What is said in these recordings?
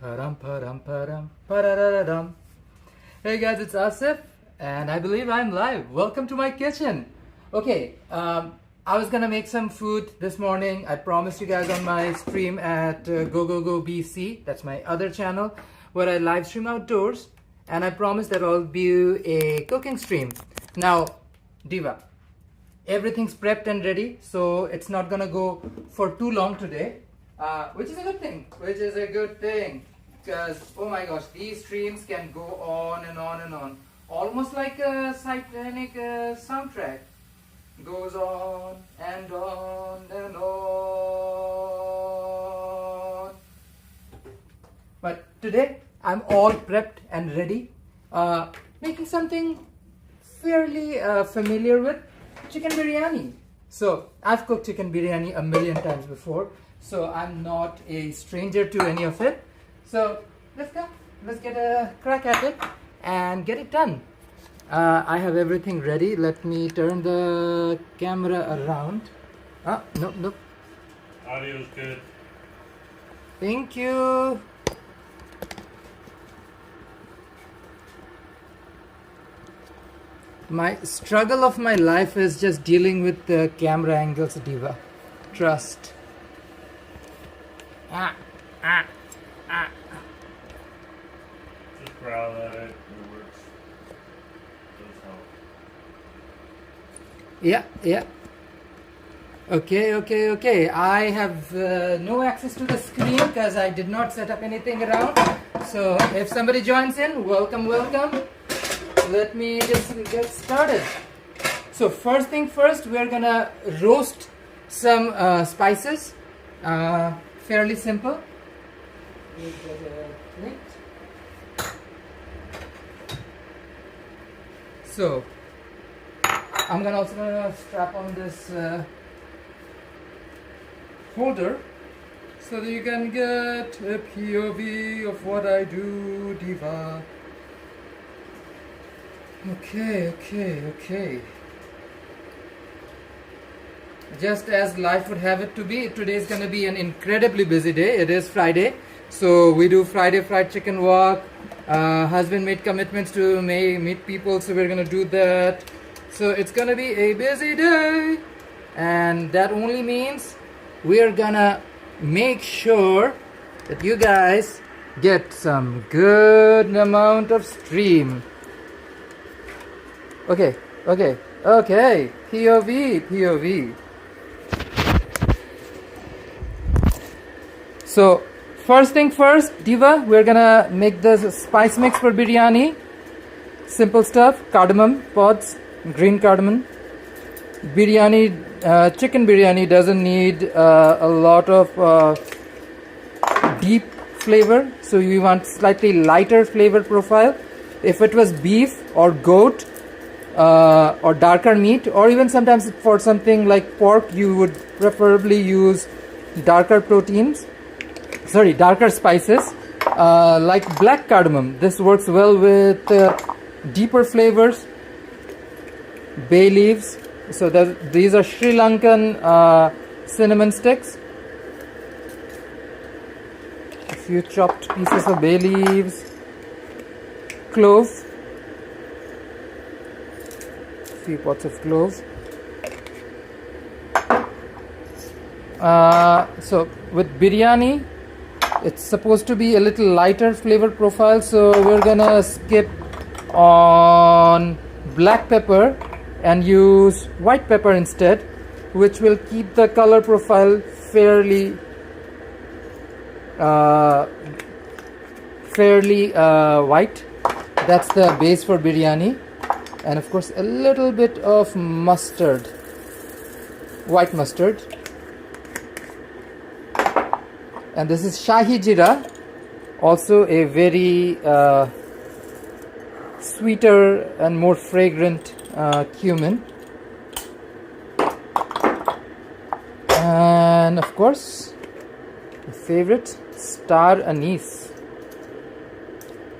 Param param param parararam. Hey guys, it's Asif, and I believe I'm live. Welcome to my kitchen. Okay, I was gonna make some food this morning. I promised you guys on my stream at Go Go Go BC. That's my other channel where I live stream outdoors, and I promised that I'll do a cooking stream. Now, Diva, everything's prepped and ready, so it's not gonna go for too long today. Which is a good thing, because oh my gosh, these streams can go on and on and on, almost like a Titanic soundtrack, goes on and on and on. But today I'm all prepped and ready, making something fairly familiar with chicken biryani. So I've cooked chicken biryani a million times before, so I'm not a stranger to any of it. So let's get a crack at it and get it done. I have everything ready. Let me turn the camera around. Nope. Audio's good. Thank you. My struggle of my life is just dealing with the camera angles, Diva. Trust. Just growl at it. It works. Does help. Yeah. Okay. I have no access to the screen because I did not set up anything around. So if somebody joins in, welcome. Let me just get started. So first thing first, we're gonna roast some spices. Fairly simple. So I'm also gonna strap on this holder so that you can get a POV of what I do, Diva. Okay. Just as life would have it to be, today is going to be an incredibly busy day. It is Friday, so we do Friday fried chicken walk. Husband made commitments to meet people, so we're going to do that. So it's going to be a busy day, and that only means we are going to make sure that you guys get some good amount of stream. Okay. POV. So first thing first, Diva, we're gonna make the spice mix for biryani. Simple stuff: cardamom pods, green cardamom. Chicken biryani doesn't need a lot of deep flavor, so you want slightly lighter flavor profile. If it was beef or goat, or darker meat, or even sometimes for something like pork, you would preferably use darker spices, like black cardamom. This works well with deeper flavors. Bay leaves, so these are Sri Lankan cinnamon sticks. A few chopped pieces of bay leaves, cloves, few pots of cloves. So with biryani, it's supposed to be a little lighter flavor profile, so we're gonna skip on black pepper and use white pepper instead, which will keep the color profile fairly white. That's the base for biryani. And of course a little bit of mustard, white mustard. And this is Shahi Jeera, also a very sweeter and more fragrant cumin. And of course the favorite, star anise.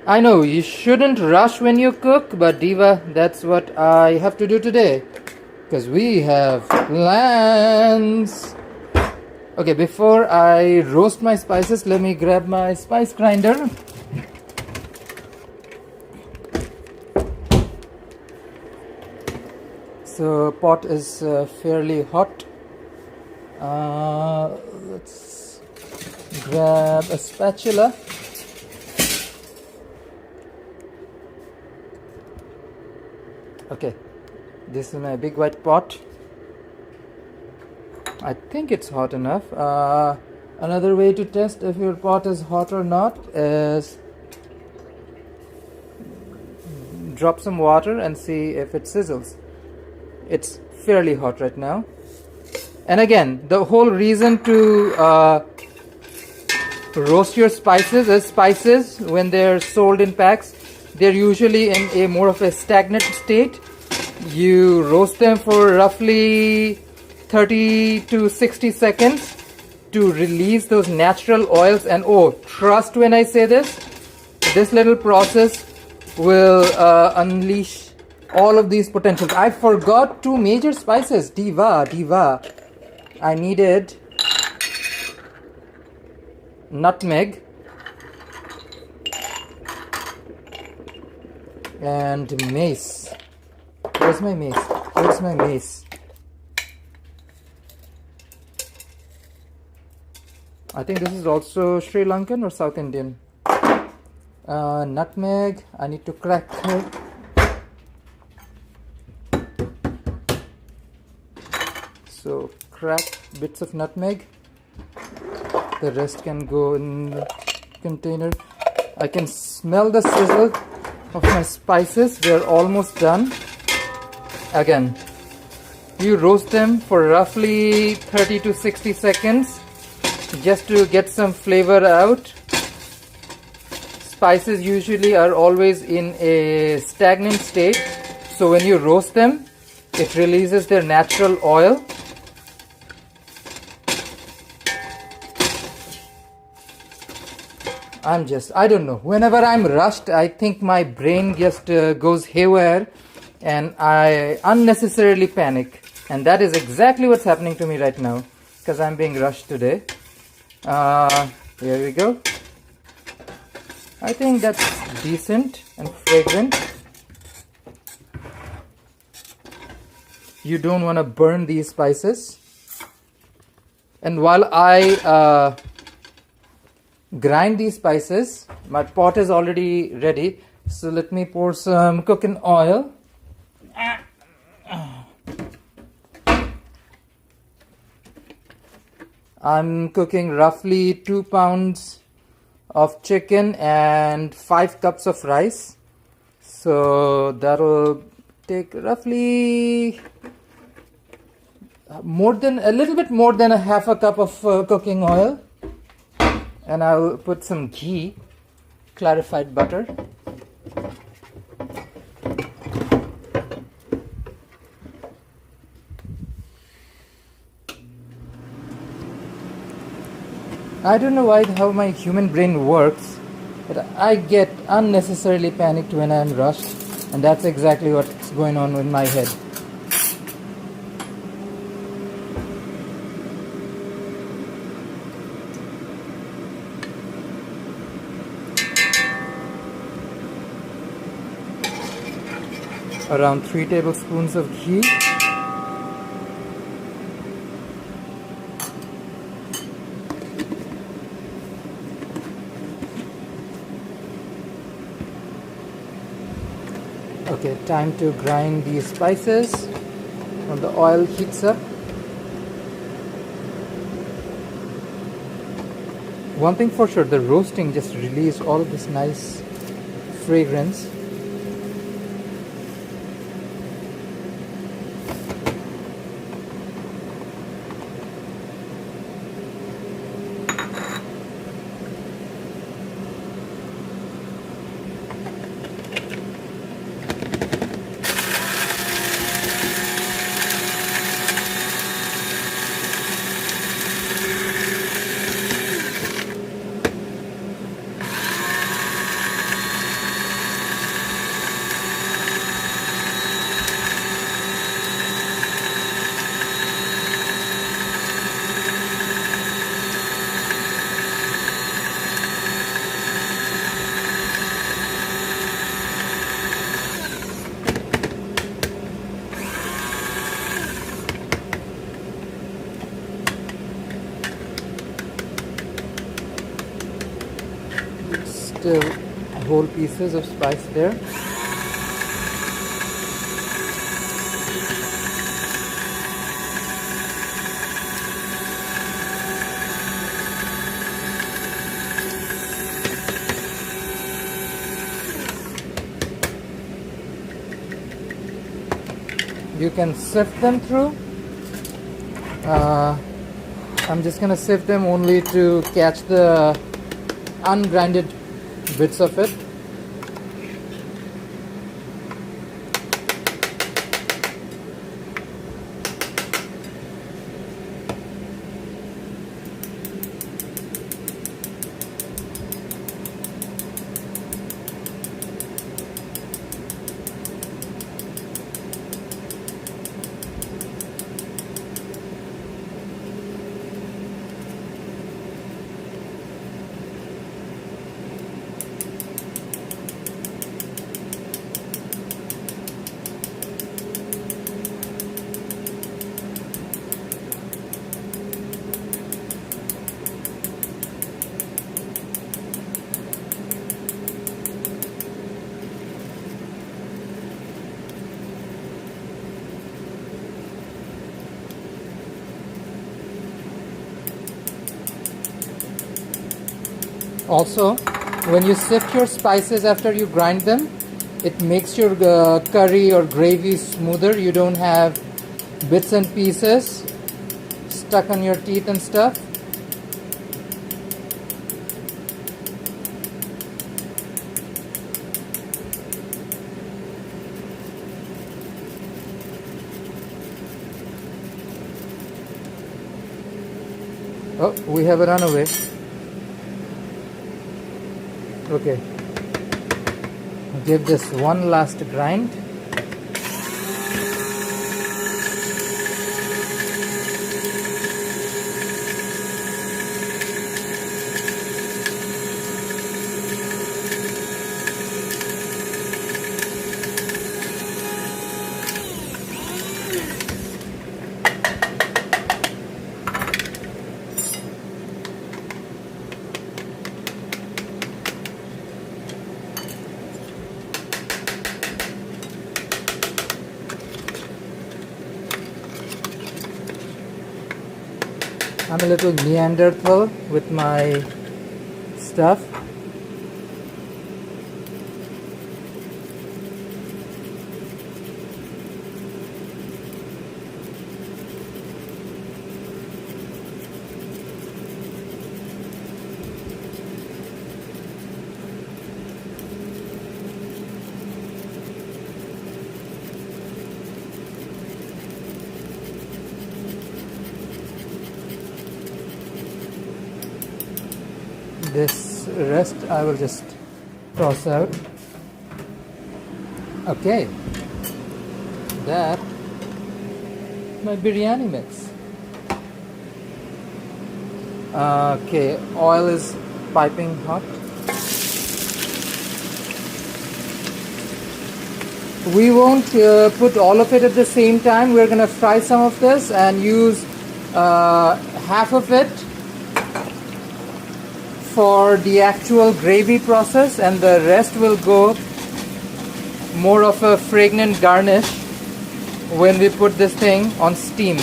I know you shouldn't rush when you cook, but Diva, that's what I have to do today, because we have plans. Okay, before I roast my spices, let me grab my spice grinder. So pot is fairly hot. Let's grab a spatula. Okay, this is my big white pot. I think it's hot enough. Another way to test if your pot is hot or not is drop some water and see if it sizzles. It's fairly hot right now. And again, the whole reason to roast your spices is spices, when they're sold in packs, they're usually in a more of a stagnant state. You roast them for roughly 30 to 60 seconds to release those natural oils. And oh, trust when I say this little process will unleash all of these potentials. I forgot two major spices. Diva. I needed nutmeg and mace. Where's my mace? I think this is also Sri Lankan or South Indian. Nutmeg, I need to crack it. So crack bits of nutmeg. The rest can go in the container. I can smell the sizzle of my spices. They're almost done. Again, you roast them for roughly 30 to 60 seconds just to get some flavor out. Spices usually are always in a stagnant state, so when you roast them, it releases their natural oil. I don't know. Whenever I'm rushed, I think my brain just goes haywire and I unnecessarily panic. And that is exactly what's happening to me right now because I'm being rushed today. Here we go. I think that's decent and fragrant. You don't want to burn these spices. And while I grind these spices, my pot is already ready. So let me pour some cooking oil. I'm cooking roughly 2 pounds of chicken and 5 cups of rice. So that'll take roughly a little bit more than a half a cup of cooking oil. And I'll put some ghee, clarified butter. I don't know how my human brain works, but I get unnecessarily panicked when I'm rushed, and that's exactly what's going on in my head. Around 3 tablespoons of ghee. Okay, time to grind these spices when the oil heats up. One thing for sure, the roasting just released all of this nice fragrance. whole pieces of spice there. You can sift them through. I'm just gonna sift them only to catch the ungrinded bits of it. Also, when you sift your spices after you grind them, it makes your curry or gravy smoother. You don't have bits and pieces stuck on your teeth and stuff. Oh, we have a runaway. Okay, give this one last grind. I'm a little Neanderthal with my stuff. This rest I will just toss out. Okay, that my biryani mix. Okay, oil is piping hot. We won't put all of it at the same time. We're gonna fry some of this and use half of it for the actual gravy process, and the rest will go more of a fragrant garnish when we put this thing on steam.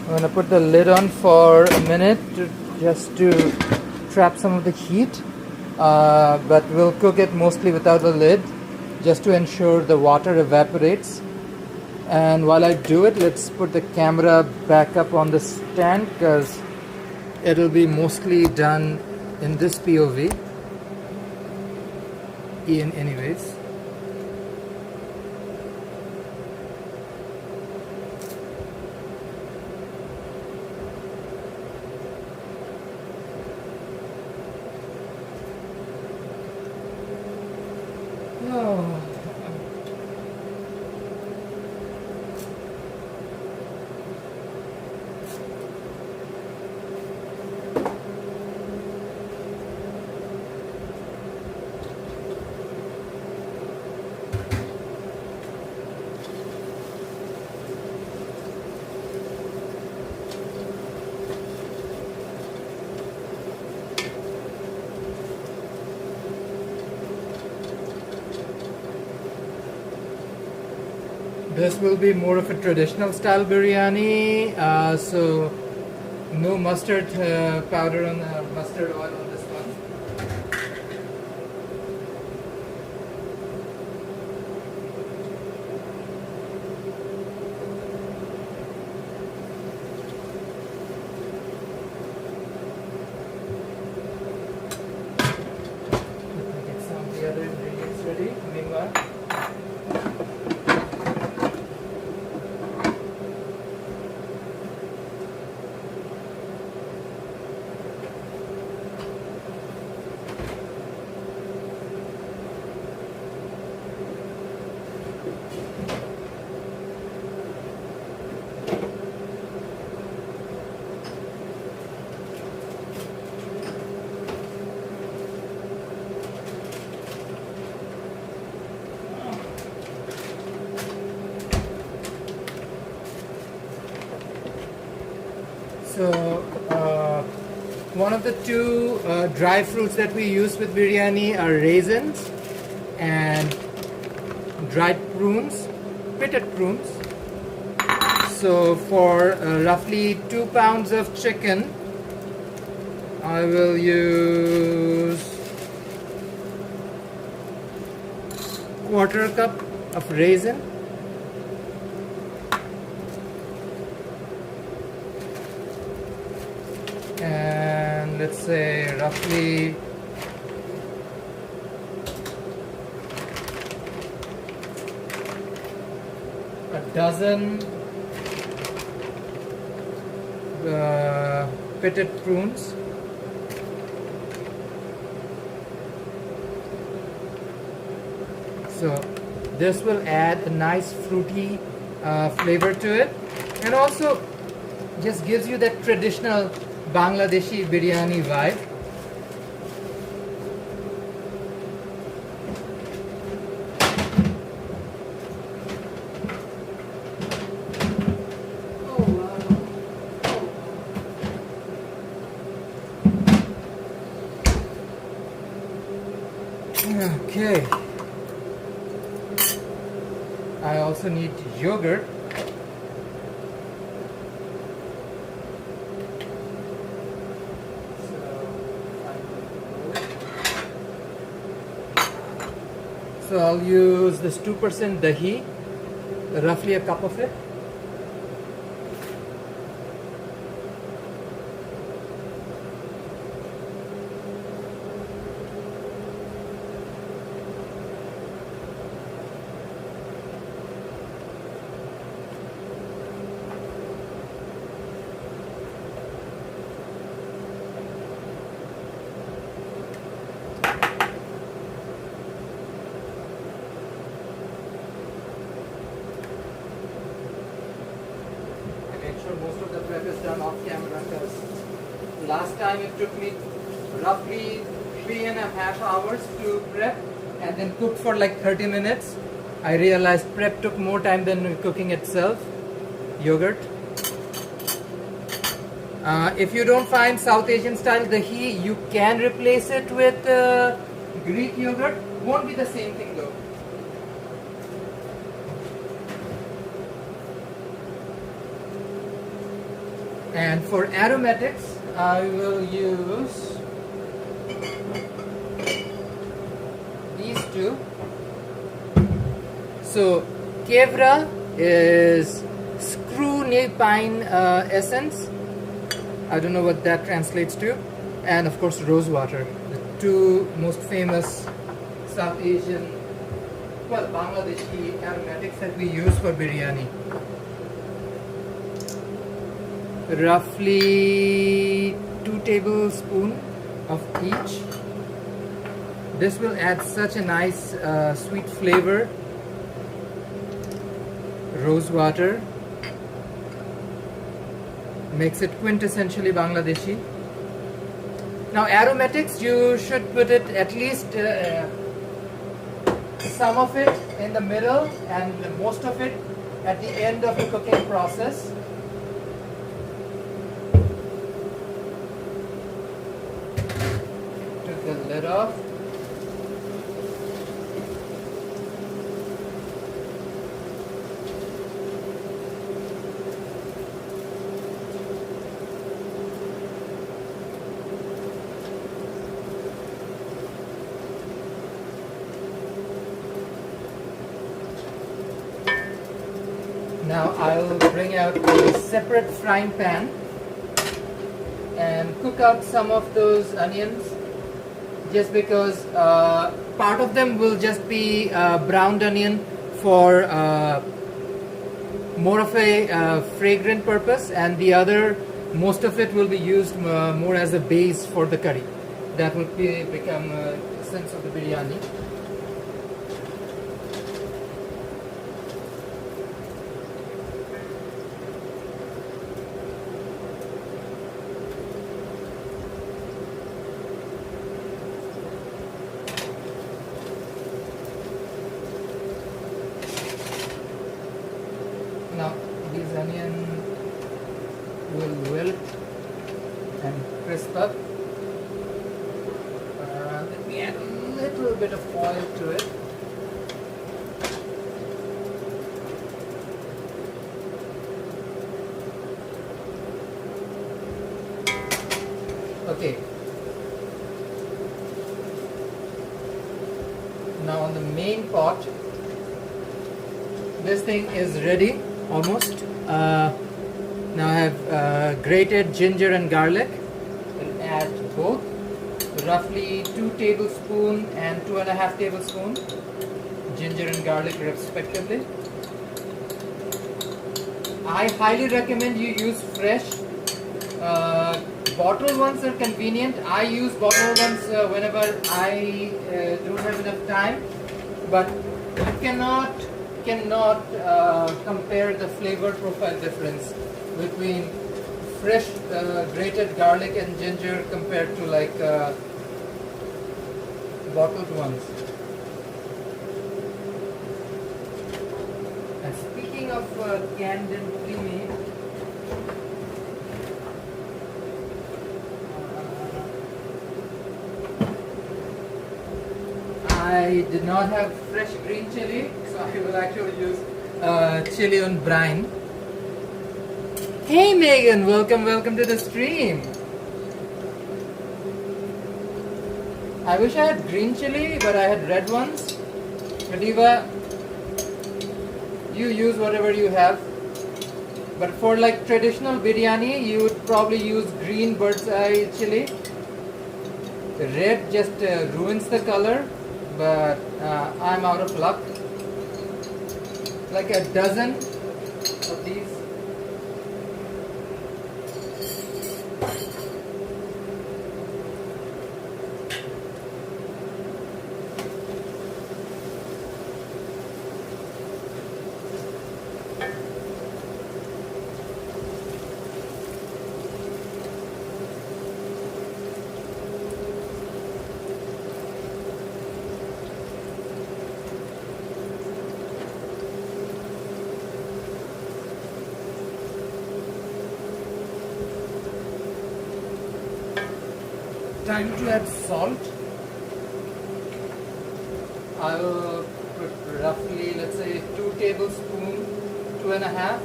I'm going to put the lid on for a minute just to trap some of the heat, but we'll cook it mostly without the lid just to ensure the water evaporates. And while I do it, let's put the camera back up on the stand because it'll be mostly done in this POV anyways. This will be more of a traditional style biryani, so no mustard powder on mustard oil on this one. Let me get some of the other ingredients ready. Meanwhile. So, one of the two dry fruits that we use with biryani are raisins and dried prunes, pitted prunes. So, for roughly 2 pounds of chicken, I will use quarter cup of raisin. And let's say roughly a dozen pitted prunes. So this will add a nice fruity flavor to it, and also just gives you that traditional Bangladeshi biryani vibe. Okay. I also need yogurt. So I'll use this 2% dahi, roughly a cup of it. Most of the prep is done off camera because last time it took me roughly 3.5 hours to prep and then cook for like 30 minutes. I realized prep took more time than cooking itself. Yogurt. If you don't find South Asian style dahi, you can replace it with Greek yogurt. Won't be the same thing though. And for aromatics, I will use these two. So, Kevra is screw nail pine essence. I don't know what that translates to. And of course, rose water. The two most famous South Asian, well, Bangladeshi aromatics that we use for biryani. Roughly 2 tablespoons of each. This will add such a nice sweet flavor. Rose water makes it quintessentially Bangladeshi. Now aromatics, you should put it at least some of it in the middle and most of it at the end of the cooking process. Took the lid off. Now I'll bring out a separate frying pan and cook out some of those onions, just because part of them will just be browned onion for more of a fragrant purpose, and the other, most of it will be used more as a base for the curry. That will become essence of the biryani. Now these onions will wilt and crisp up. Let me add a little bit of oil to it. Okay. Now on the main pot, this thing is ready almost. Now I have grated ginger and garlic. We'll add both, roughly 2 tablespoons and 2.5 tablespoons, ginger and garlic respectively. I highly recommend you use fresh. Bottled ones are convenient. I use bottled ones whenever I don't have enough time, but you cannot compare the flavor profile difference between fresh grated garlic and ginger compared to like bottled ones. And speaking of canned and pre-made, I did not have fresh green chili, so I will actually use chili on brine. Hey Megan, welcome to the stream. I wish I had green chili, but I had red ones. Radiva, you use whatever you have. But for like traditional biryani, you would probably use green bird's eye chili. The red just ruins the color, but I'm out of luck. Like a dozen of these. Time to add salt. I will put roughly, let's say, 2 tablespoons, 2.5.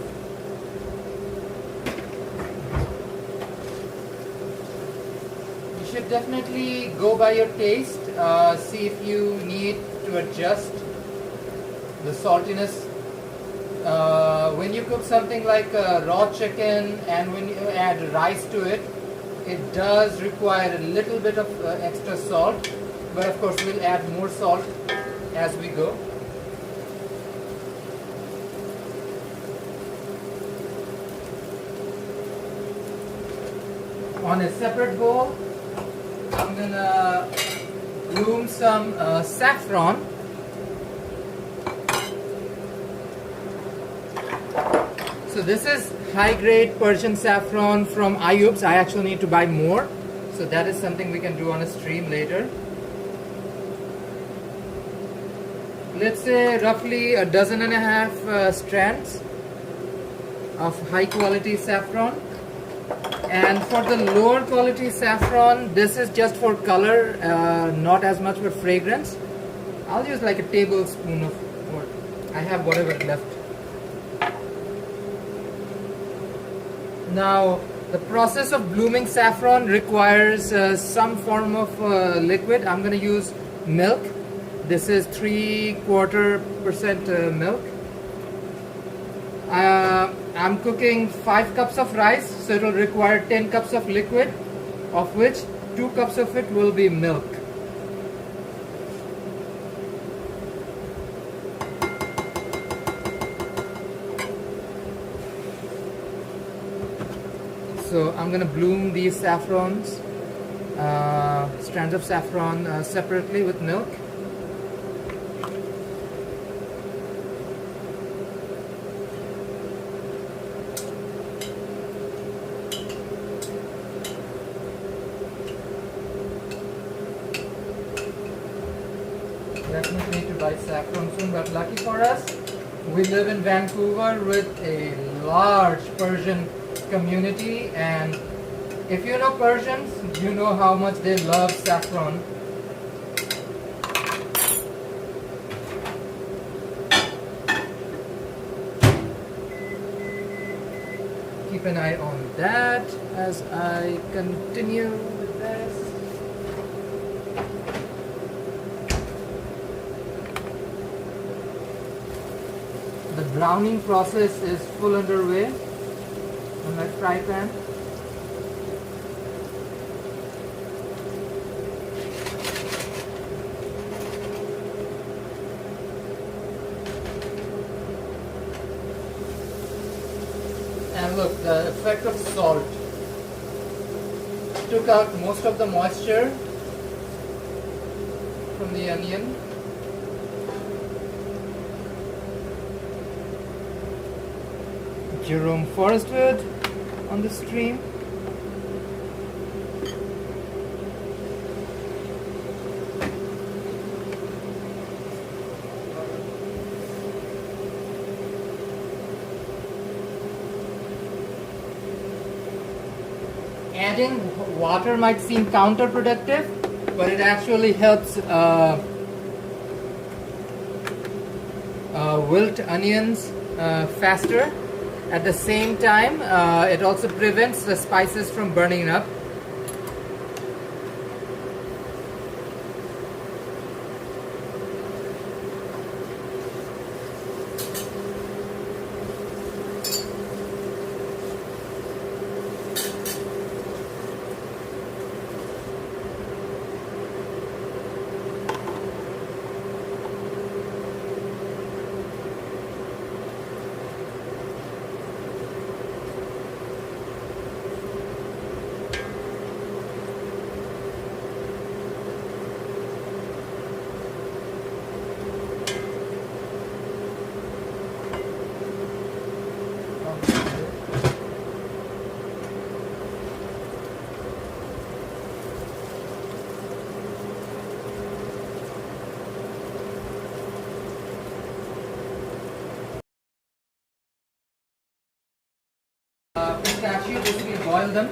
You should definitely go by your taste. See if you need to adjust the saltiness. When you cook something like raw chicken and when you add rice to it, it does require a little bit of extra salt, but of course we'll add more salt as we go. On a separate bowl, I'm gonna bloom some saffron. So this is high-grade Persian saffron from Ayub's. I actually need to buy more, so that is something we can do on a stream later. Let's say roughly 12.5 strands of high-quality saffron. And for the lower quality saffron, this is just for color, not as much for fragrance. I'll use like a tablespoon of, or I have whatever left. Now, the process of blooming saffron requires some form of liquid. I'm going to use milk. This is 3/4% milk. I'm cooking 5 cups of rice, so it will require 10 cups of liquid, of which 2 cups of it will be milk. So I'm gonna bloom these saffrons, strands of saffron separately with milk. Definitely need to buy saffron soon, but lucky for us, we live in Vancouver with a large Persian community, and if you know Persians, you know how much they love saffron. Keep an eye on that as I continue with this. The browning process is full underway on my fry pan. And look, the effect of salt took out most of the moisture from the onion. Jerome Forestwood on the stream. Adding water might seem counterproductive, but it actually helps wilt onions faster. At the same time, it also prevents the spices from burning up. Pistachio, basically boil them.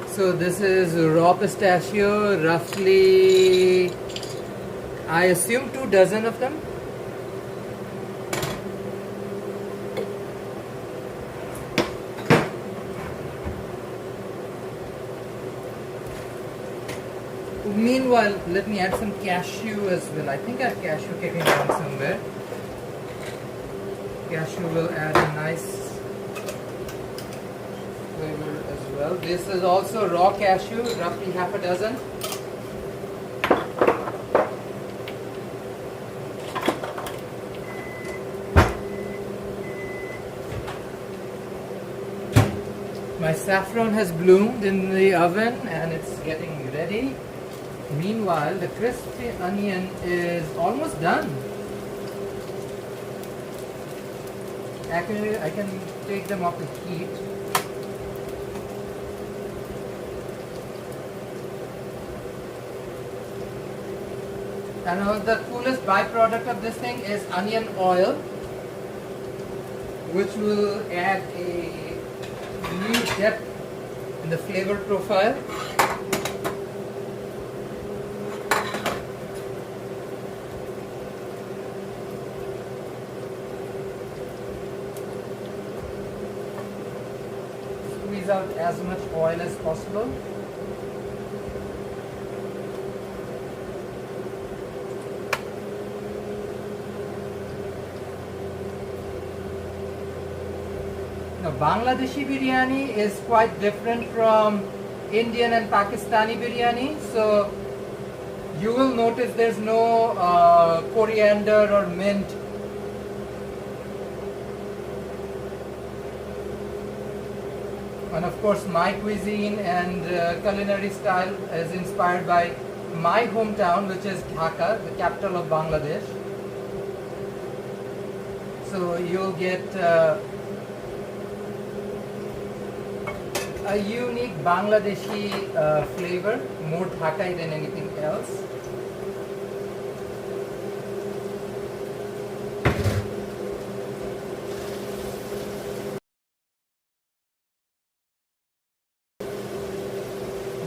So this is raw pistachio, roughly, I assume 2 dozen of them. Meanwhile, let me add some cashew as well. I think I have cashew kicking around somewhere. Cashew will add a nice flavor as well. This is also raw cashew, roughly half a dozen. My saffron has bloomed in the oven and it's getting ready. Meanwhile, the crispy onion is almost done. Actually, I can take them off the heat. And the coolest byproduct of this thing is onion oil, which will add a new depth in the flavor profile. Squeeze out as much oil as possible. Now, Bangladeshi biryani is quite different from Indian and Pakistani biryani. So you will notice there's no coriander or mint. And of course, my cuisine and culinary style is inspired by my hometown, which is Dhaka, the capital of Bangladesh. So you'll get a unique Bangladeshi flavor, more Dhakai than anything else.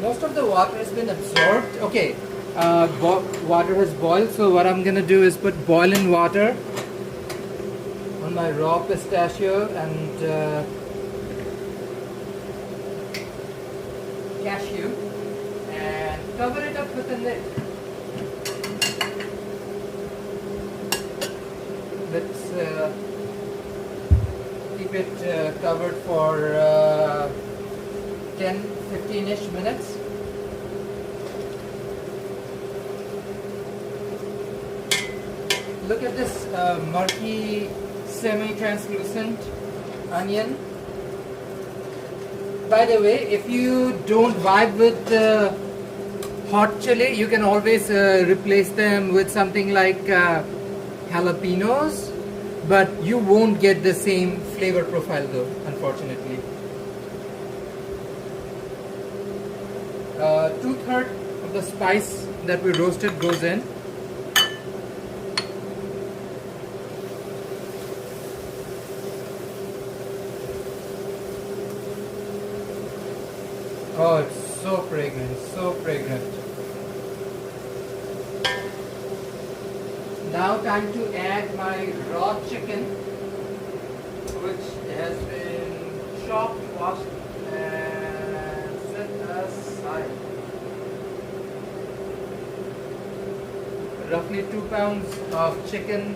Most of the water has been absorbed. Okay, water has boiled, so what I'm gonna do is put boiling water on my raw pistachio and cashew and cover it up with a lid. Let's keep it covered for 10-15-ish minutes. Look at this murky, semi-translucent onion. By the way, if you don't vibe with hot chili, you can always replace them with something like jalapenos, but you won't get the same flavor profile though, unfortunately. 2/3 of the spice that we roasted goes in. Oh, it's so fragrant, so fragrant. Now time to add my raw chicken, which has been chopped, washed and set aside. Roughly 2 pounds of chicken.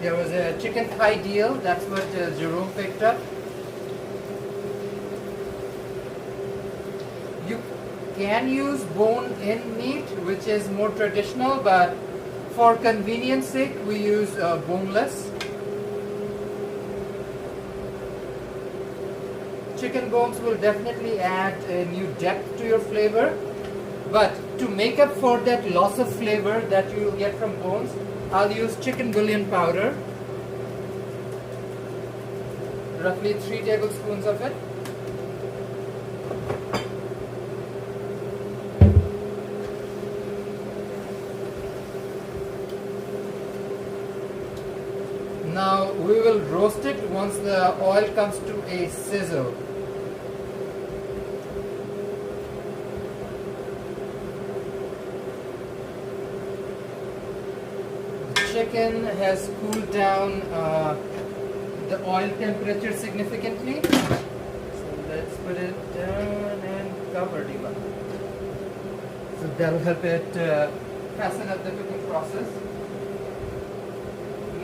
There was a chicken thigh deal, that's what Jerome picked up. You can use bone-in meat, which is more traditional, but for convenience sake, we use boneless. Chicken bones will definitely add a new depth to your flavor, but to make up for that loss of flavor that you will get from bones, I'll use chicken bouillon powder, roughly 3 tablespoons of it. Now we will roast it once the oil comes to a sizzle. The chicken has cooled down the oil temperature significantly. So let's put it down and cover it. So that'll help it fasten up the cooking process.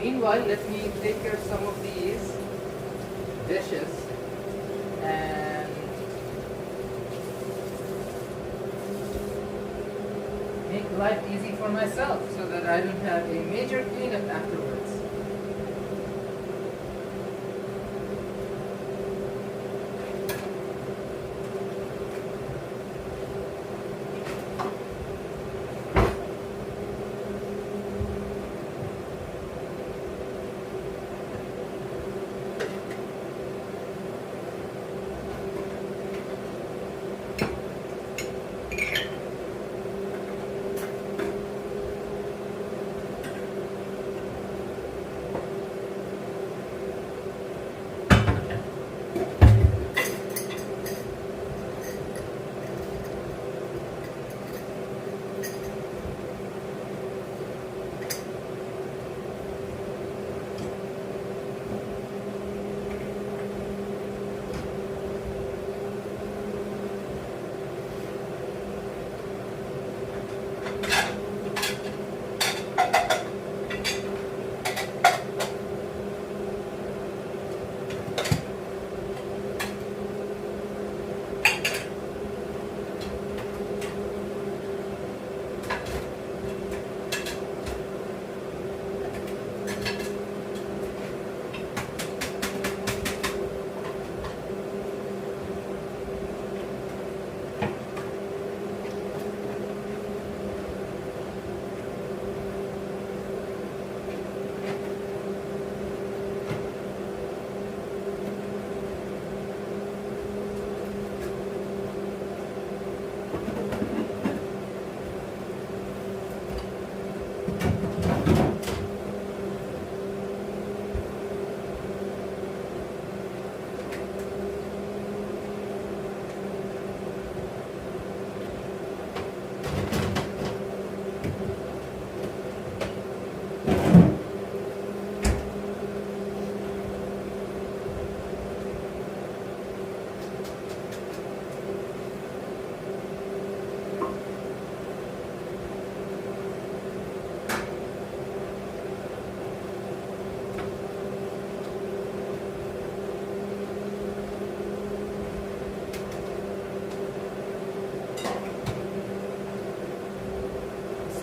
Meanwhile, let me take care of some of these dishes and make life easy for myself so that I don't have a major cleanup afterwards.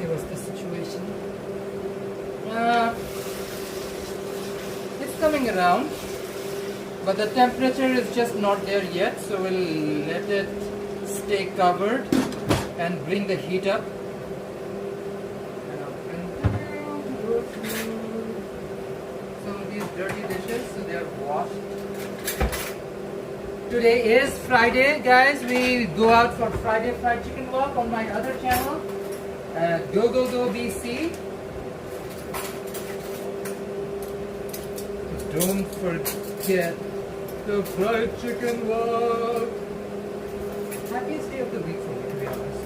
See what's the situation. It's coming around, but the temperature is just not there yet, so we'll let it stay covered and bring the heat up. And I'll continue to go through some of these dirty dishes so they are washed. Today is Friday, guys. We go out for Friday fried chicken walk on my other channel. Go Go Go BC. Don't forget the fried chicken walk. Happiest day of the week for me, to be honest.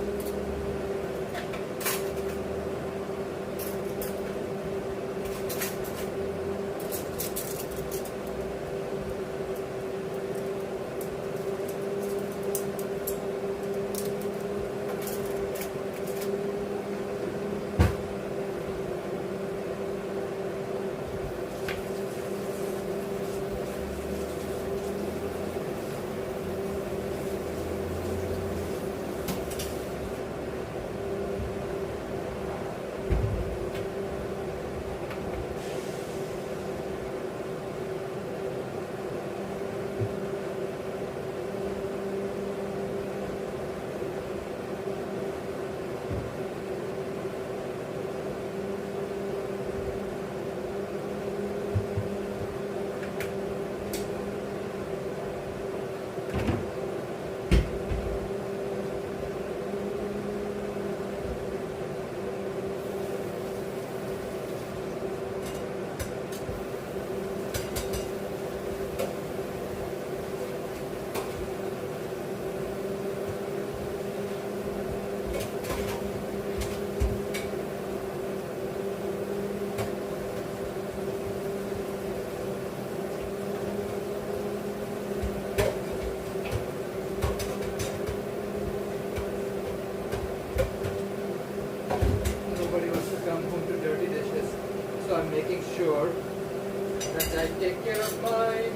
So I'm making sure that I take care of mine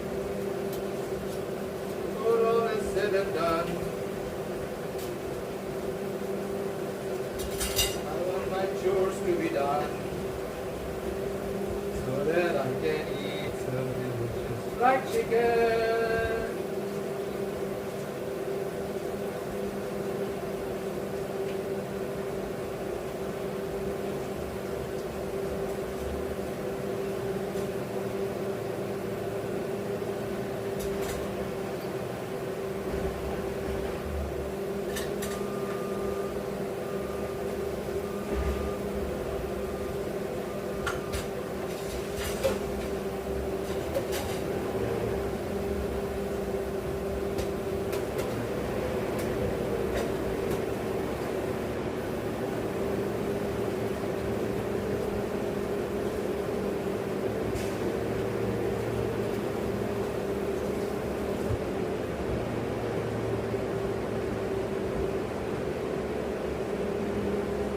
before all is said and done. I want my chores to be done so that I can eat some delicious fried chicken.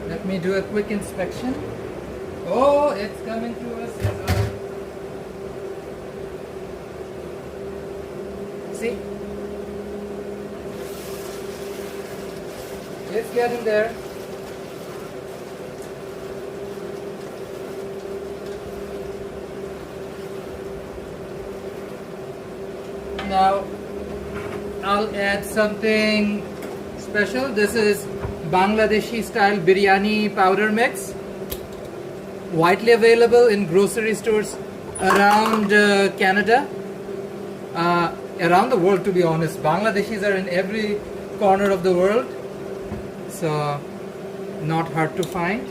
Let me do a quick inspection. Oh, it's coming to a sizzle. See? It's getting there. Now, I'll add something special. This is Bangladeshi style biryani powder mix, widely available in grocery stores around Canada, around the world, to be honest. Bangladeshis are in every corner of the world, so not hard to find.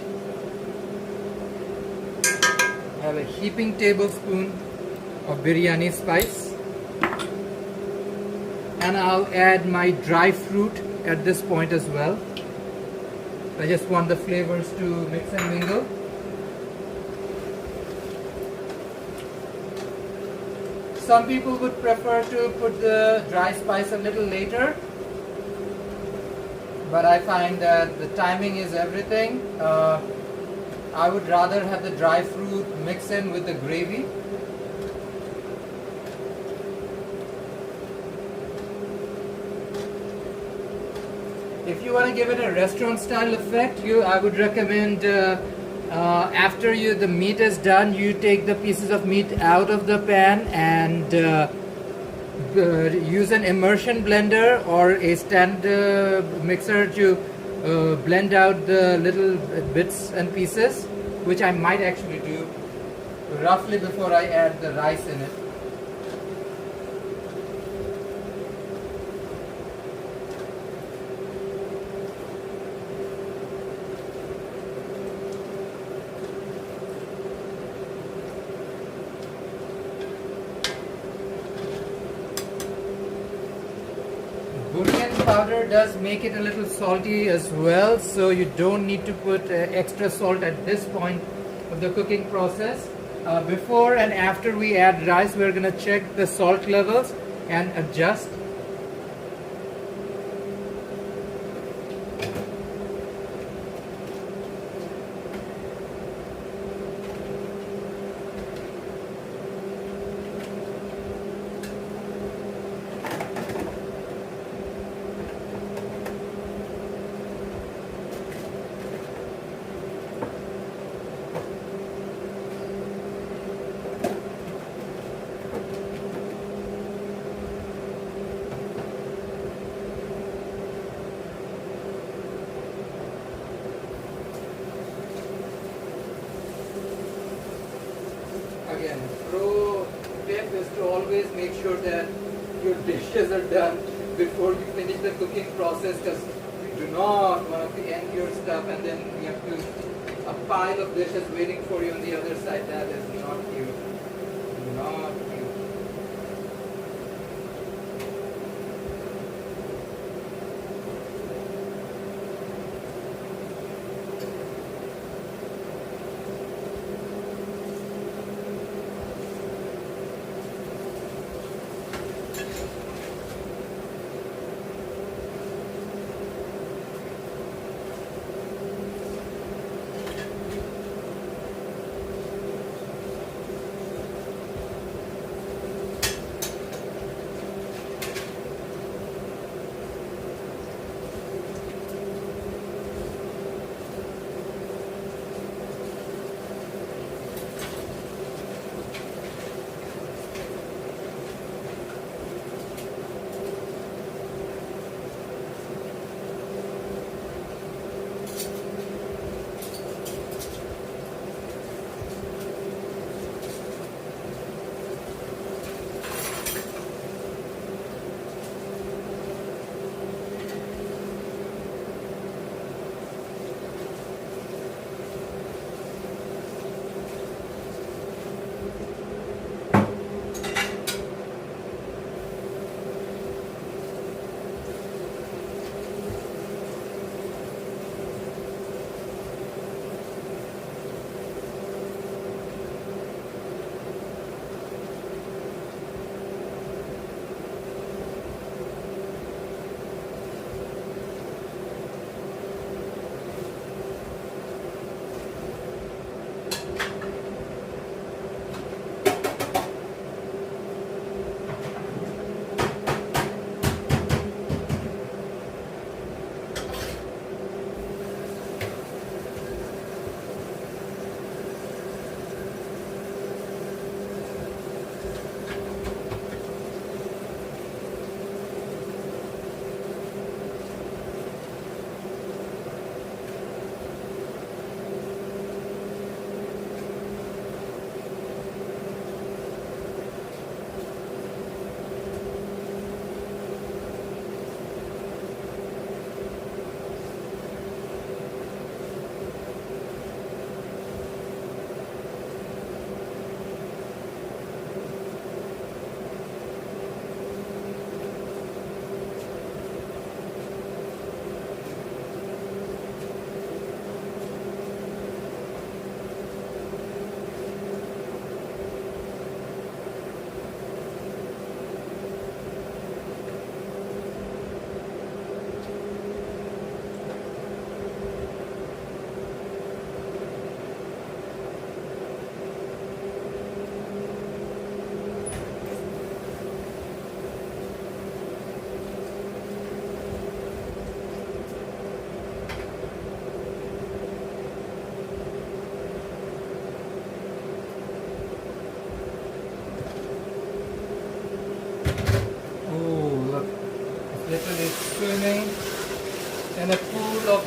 have a heaping tablespoon of biryani spice, and I'll add my dry fruit at this point as well. I just want the flavors to mix and mingle. Some people would prefer to put the dry spice a little later, but I find that the timing is everything. I would rather have the dry fruit mix in with the gravy. If you want to give it a restaurant style effect, I would recommend after the meat is done, you take the pieces of meat out of the pan and use an immersion blender or a stand mixer to blend out the little bits and pieces, which I might actually do roughly before I add the rice in it. Bhunian powder does make it a little salty as well, so you don't need to put extra salt at this point of the cooking process. Before and after we add rice, we're going to check the salt levels and adjust. Again, pro tip is to always make sure that your dishes are done before you finish the cooking process, because you do not want to end your stuff and then you have a pile of dishes waiting for you on the other side. That is not cute. Not cute.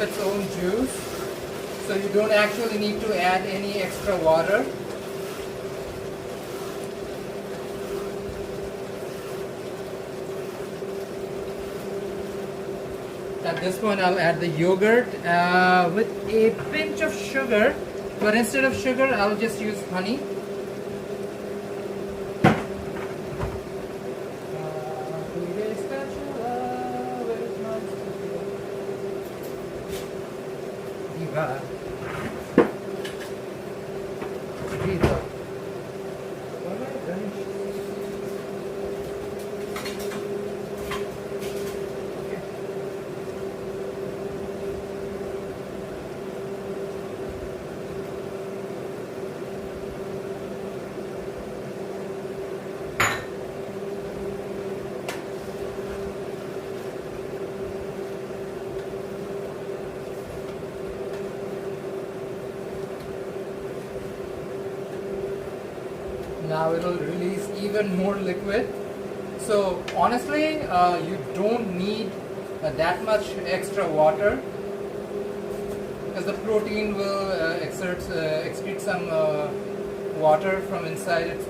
its own juice, so you don't actually need to add any extra water. At this point, I'll add the yogurt with a pinch of sugar, but instead of sugar, I'll just use honey. Viva. Viva. Now it'll release even more liquid. So honestly, you don't need that much extra water, because the protein will excrete some water from inside it.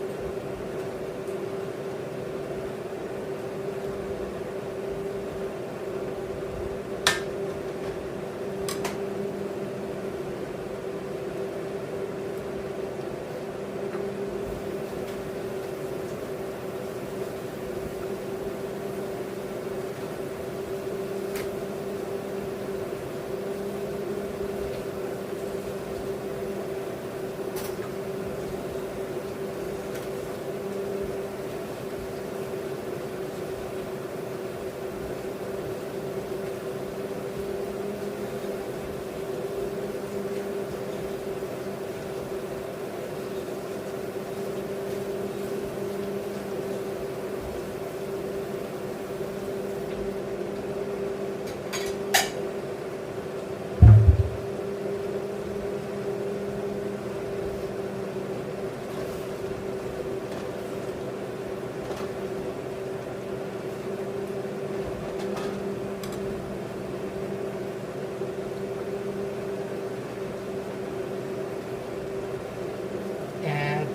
Add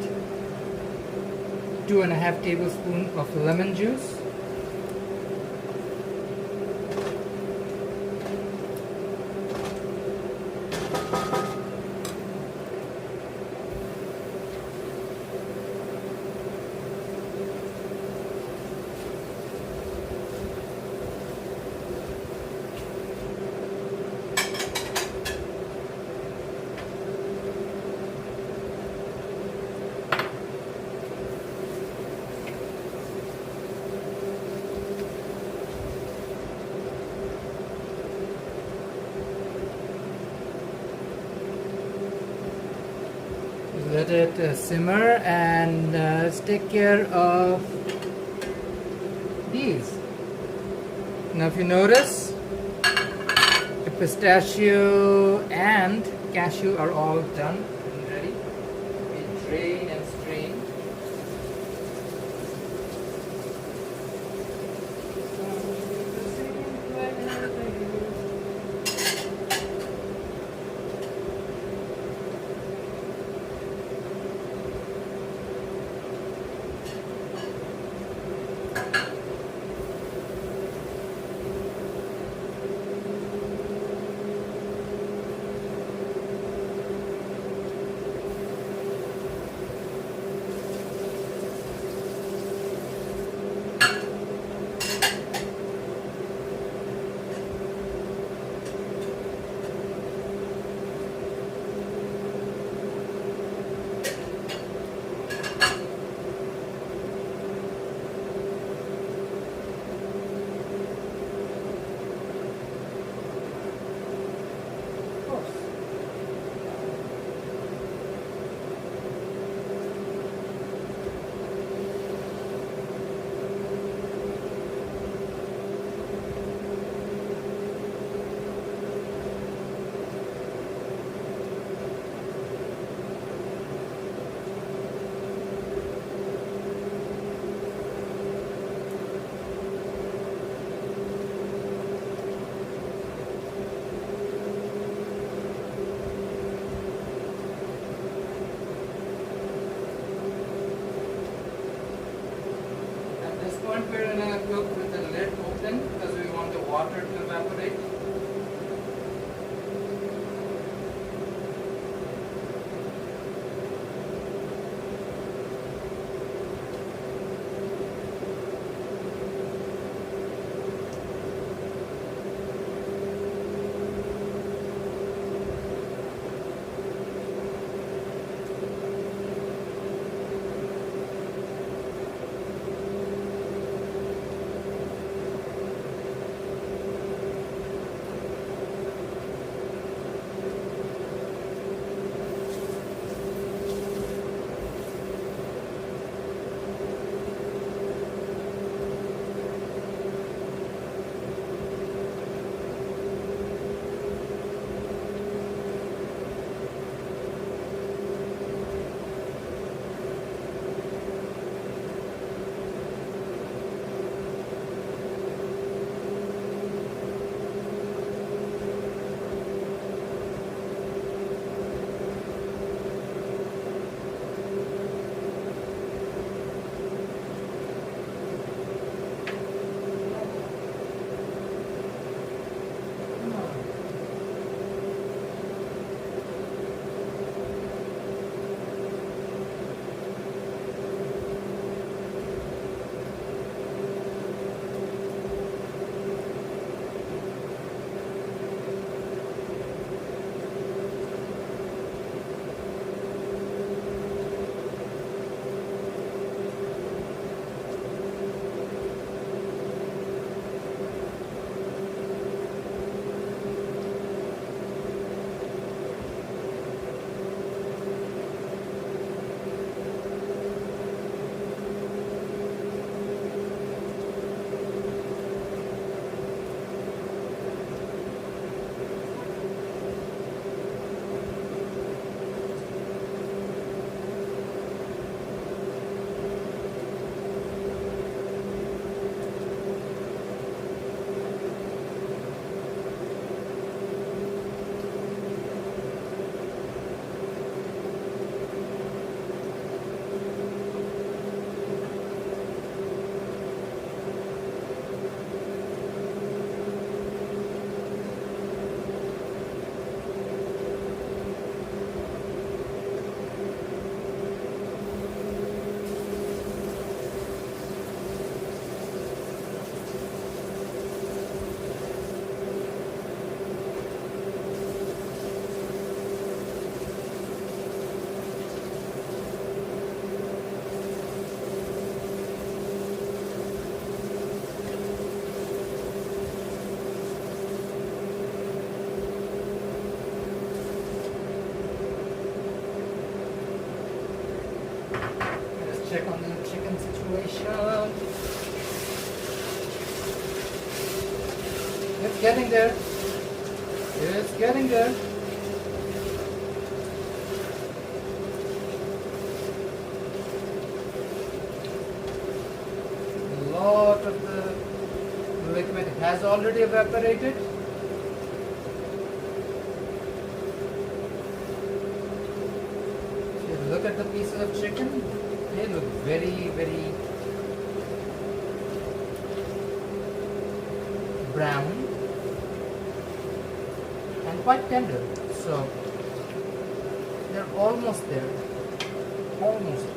2.5 tablespoons of lemon juice. Let it simmer, and let's take care of these. Now if you notice, the pistachio and cashew are all done and ready. We drain and strain. chicken because we want the water to evaporate. Check on the chicken situation. It's getting there. It's getting there. A lot of the liquid has already evaporated. If you look at the pieces of chicken, they look very, very brown and quite tender. So they're almost there. Almost.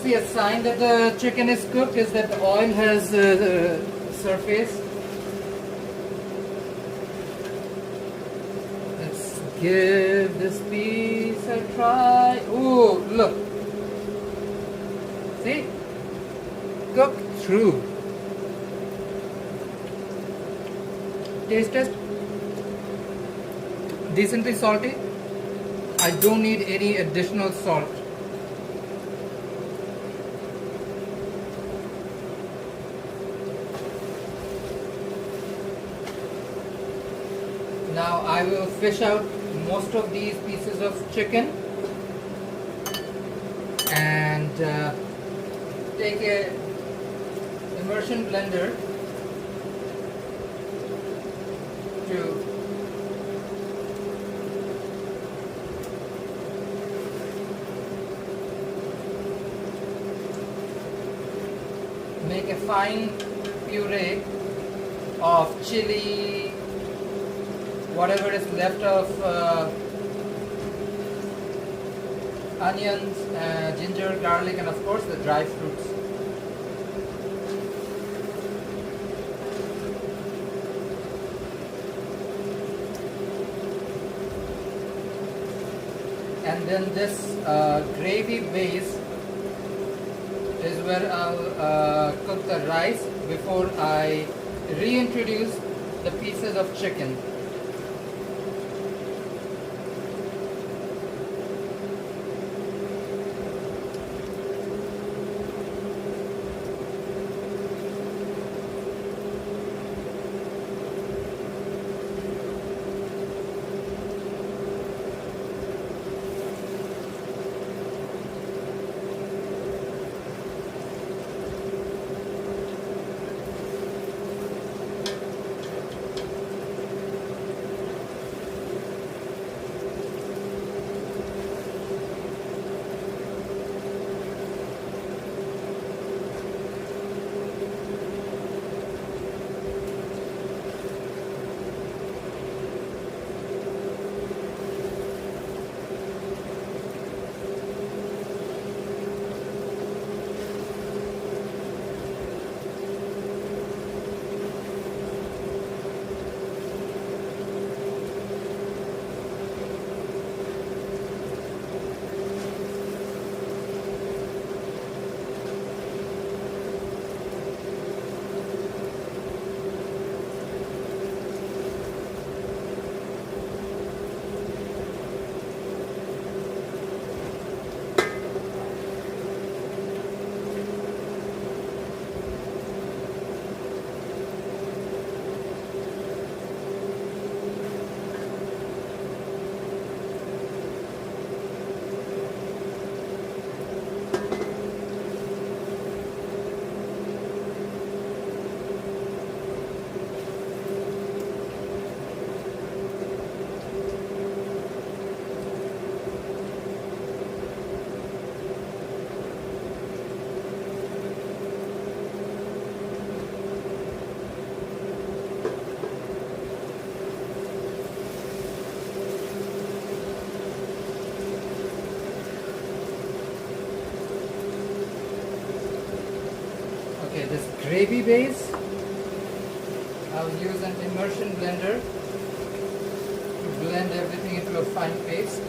obviously a sign that the chicken is cooked is that the oil has surfaced. Let's give this piece a try. Ooh, look. See? Cooked through. Taste test. Decently salty. I don't need any additional salt. Now I will fish out most of these pieces of chicken and take a immersion blender to make a fine puree of chili, whatever is left of onions, ginger, garlic, and of course the dry fruits. And then this gravy base is where I'll cook the rice before I reintroduce the pieces of chicken. Okay, this gravy base, I'll use an immersion blender to blend everything into a fine paste.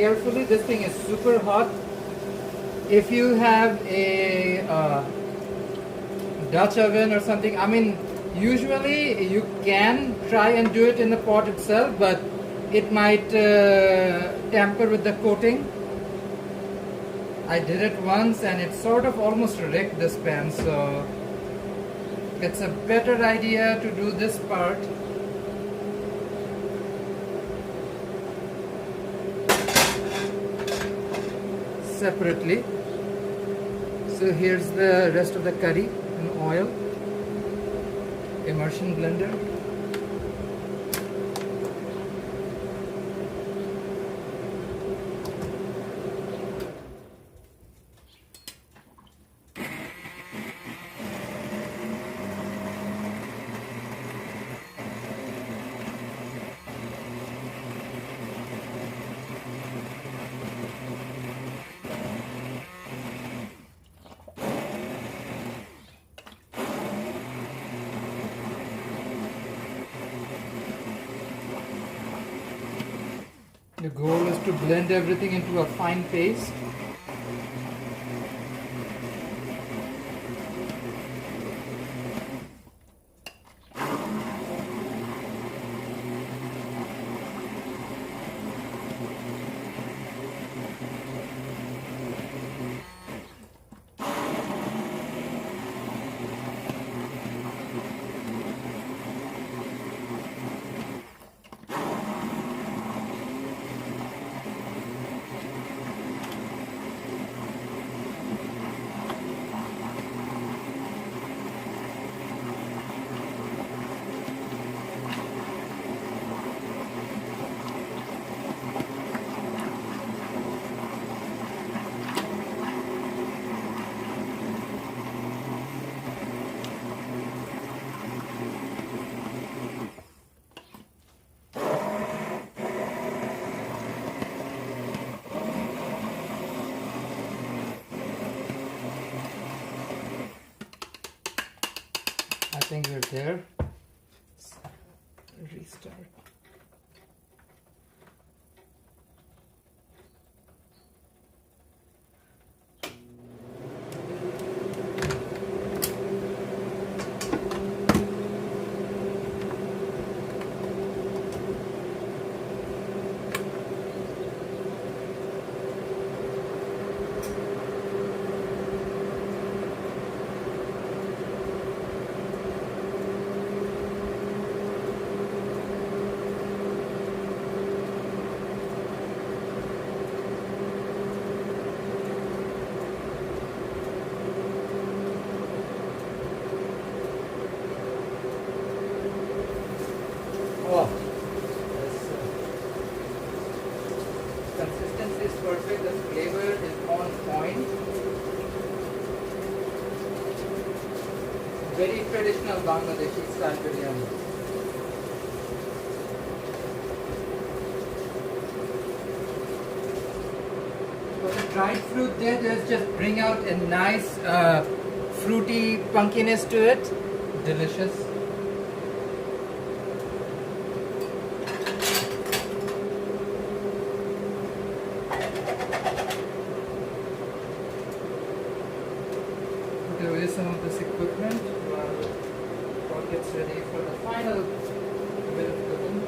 Carefully, this thing is super hot. If you have a Dutch oven or something, I mean, Usually you can try and do it in the pot itself, but it might tamper with the coating. I did it once and it sort of almost wrecked this pan, so it's a better idea to do this part separately. So here's the rest of the curry in oil, immersion blender. The goal is to blend everything into a fine paste. I think we're there. Let's restart. Oh, this consistency is perfect. The flavor is on point. Very traditional Bangladeshi style biryani. What the dried fruit did is just bring out a nice fruity punkiness to it. Delicious. Put away some of this equipment while pot gets ready for the final bit of cooking.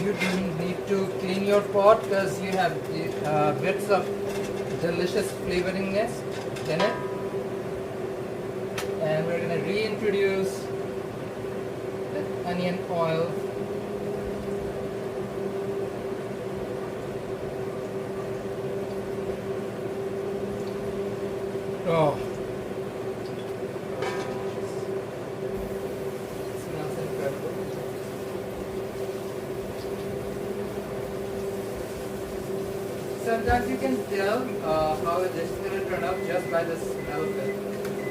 You don't need to clean your pot because you have bits of delicious flavoringness in it. And we're going to reintroduce the onion oil. Oh, smells incredible. Sometimes you can tell how a dish is going to turn out just by the smell of it.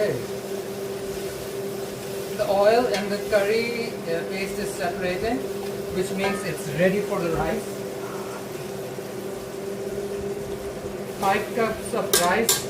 Okay. The oil and the curry paste is separating, which means it's ready for the rice. 5 cups of rice.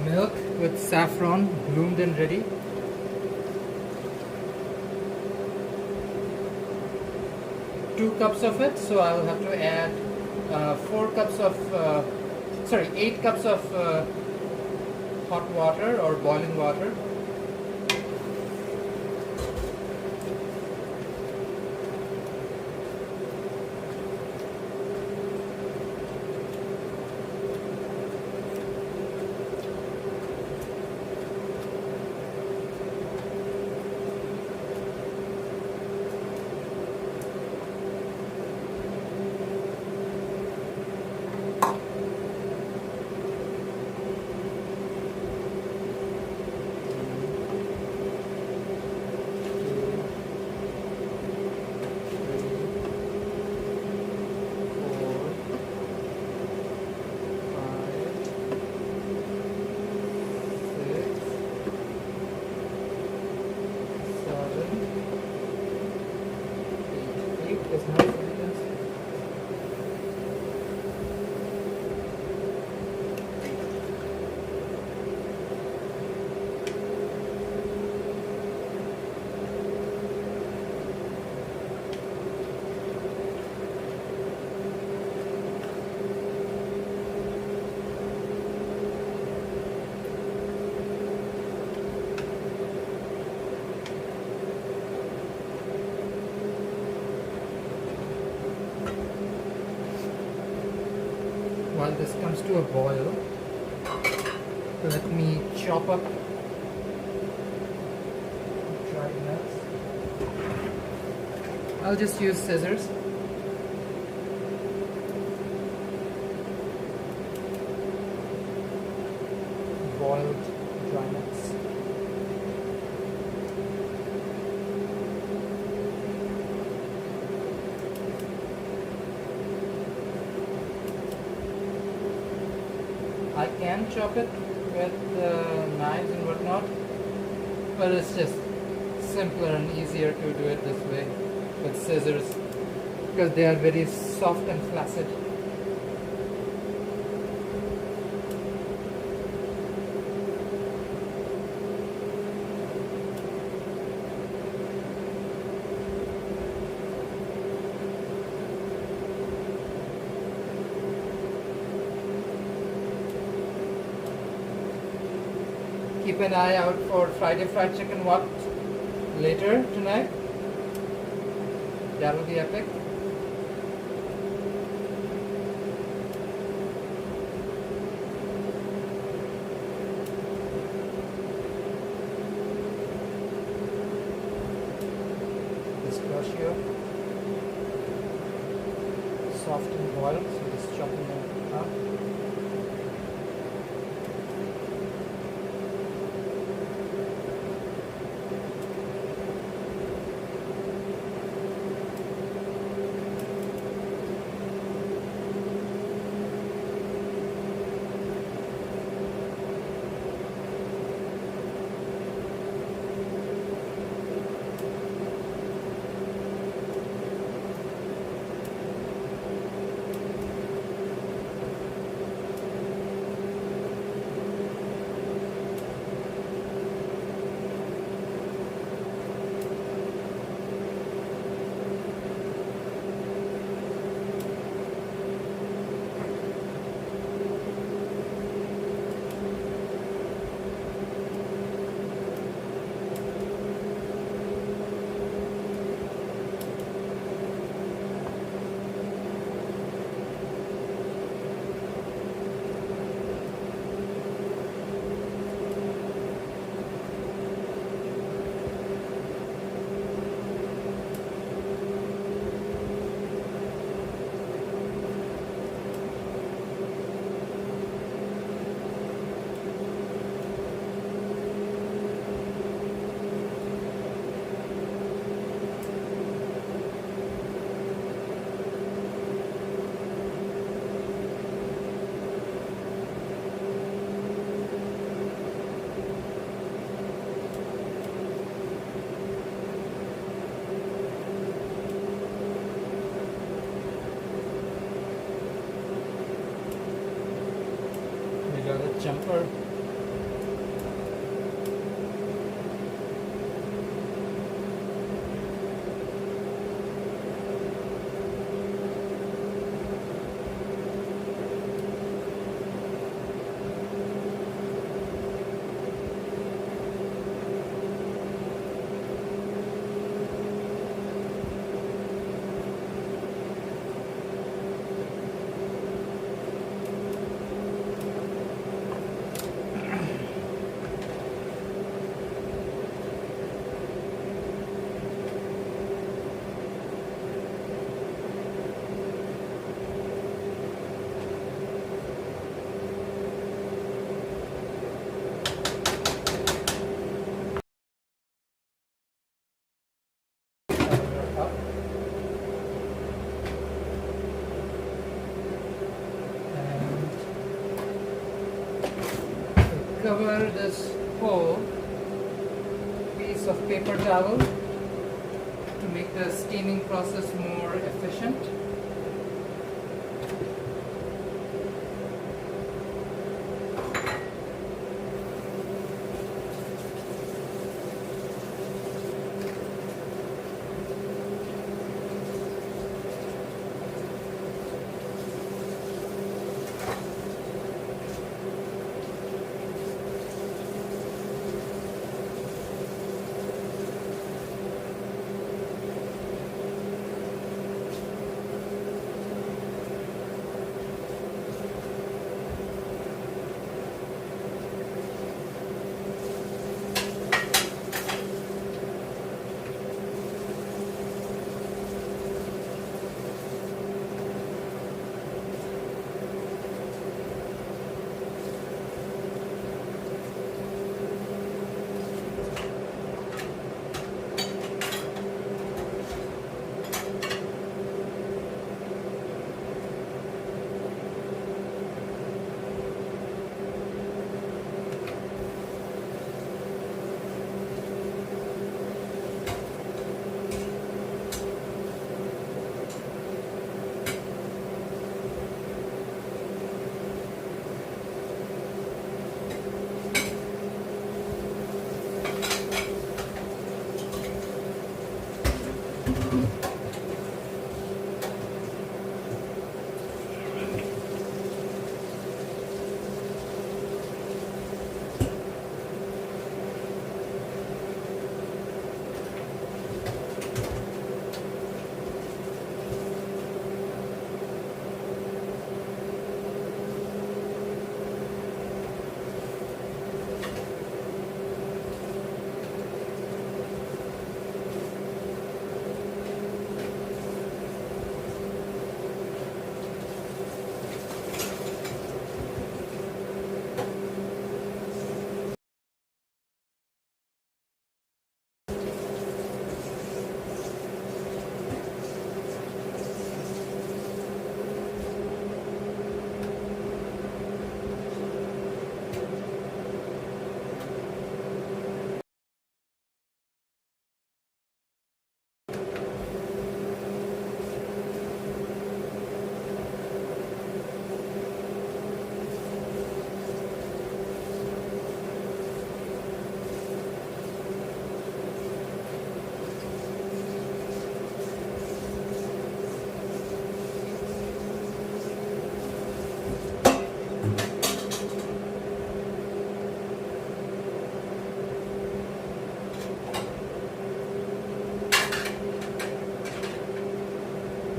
Milk with saffron, bloomed and ready. Two cups of it, so I'll have to add 8 cups of hot water or boiling water. Is not evidence. While this comes to a boil, let me chop up dried nuts. I'll just use scissors. Boiled dry nuts. I can chop it with knives and whatnot, but it's just simpler and easier to do it this way with scissors because they are very soft and flaccid. Keep an eye out for Friday fried chicken what later tonight. That will be epic. Pistachio, soft and boiled, so just chopping them up. paper. Up. And cover this whole piece of paper towel to make the steaming process more efficient.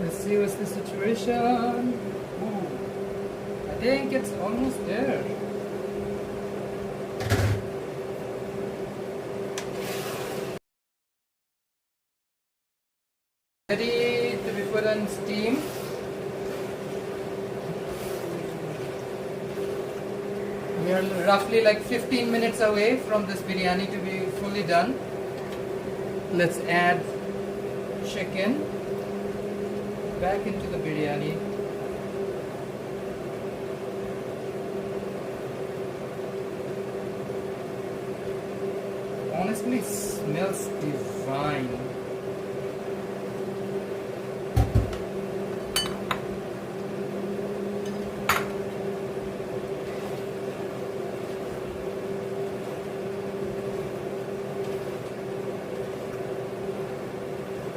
Let's see what's the situation. Ooh, I think it's almost there. Ready to be put on steam. We are roughly like 15 minutes away from this biryani to be fully done. Let's add chicken back into the biryani. Honestly, it smells divine.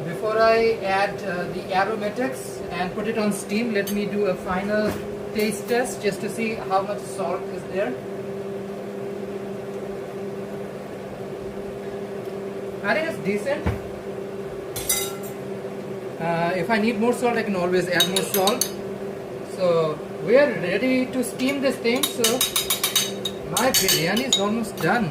Before I add the aromatics and put it on steam, let me do a final taste test just to see how much salt is there. I think it's decent. If I need more salt, I can always add more salt. So we are ready to steam this thing. So my biryani is almost done.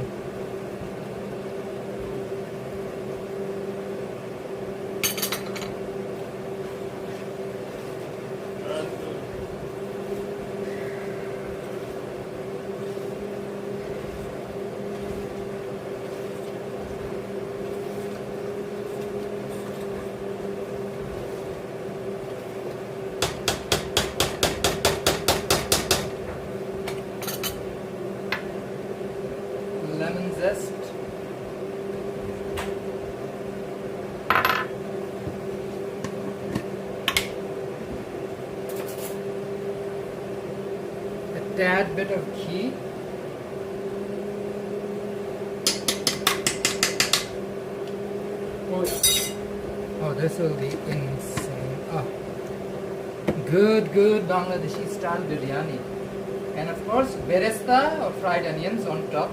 Lemon zest. A tad bit of ghee. Oh, this will be insane. Oh. Good Bangladeshi style biryani. And of course, beresta or fried onions on top.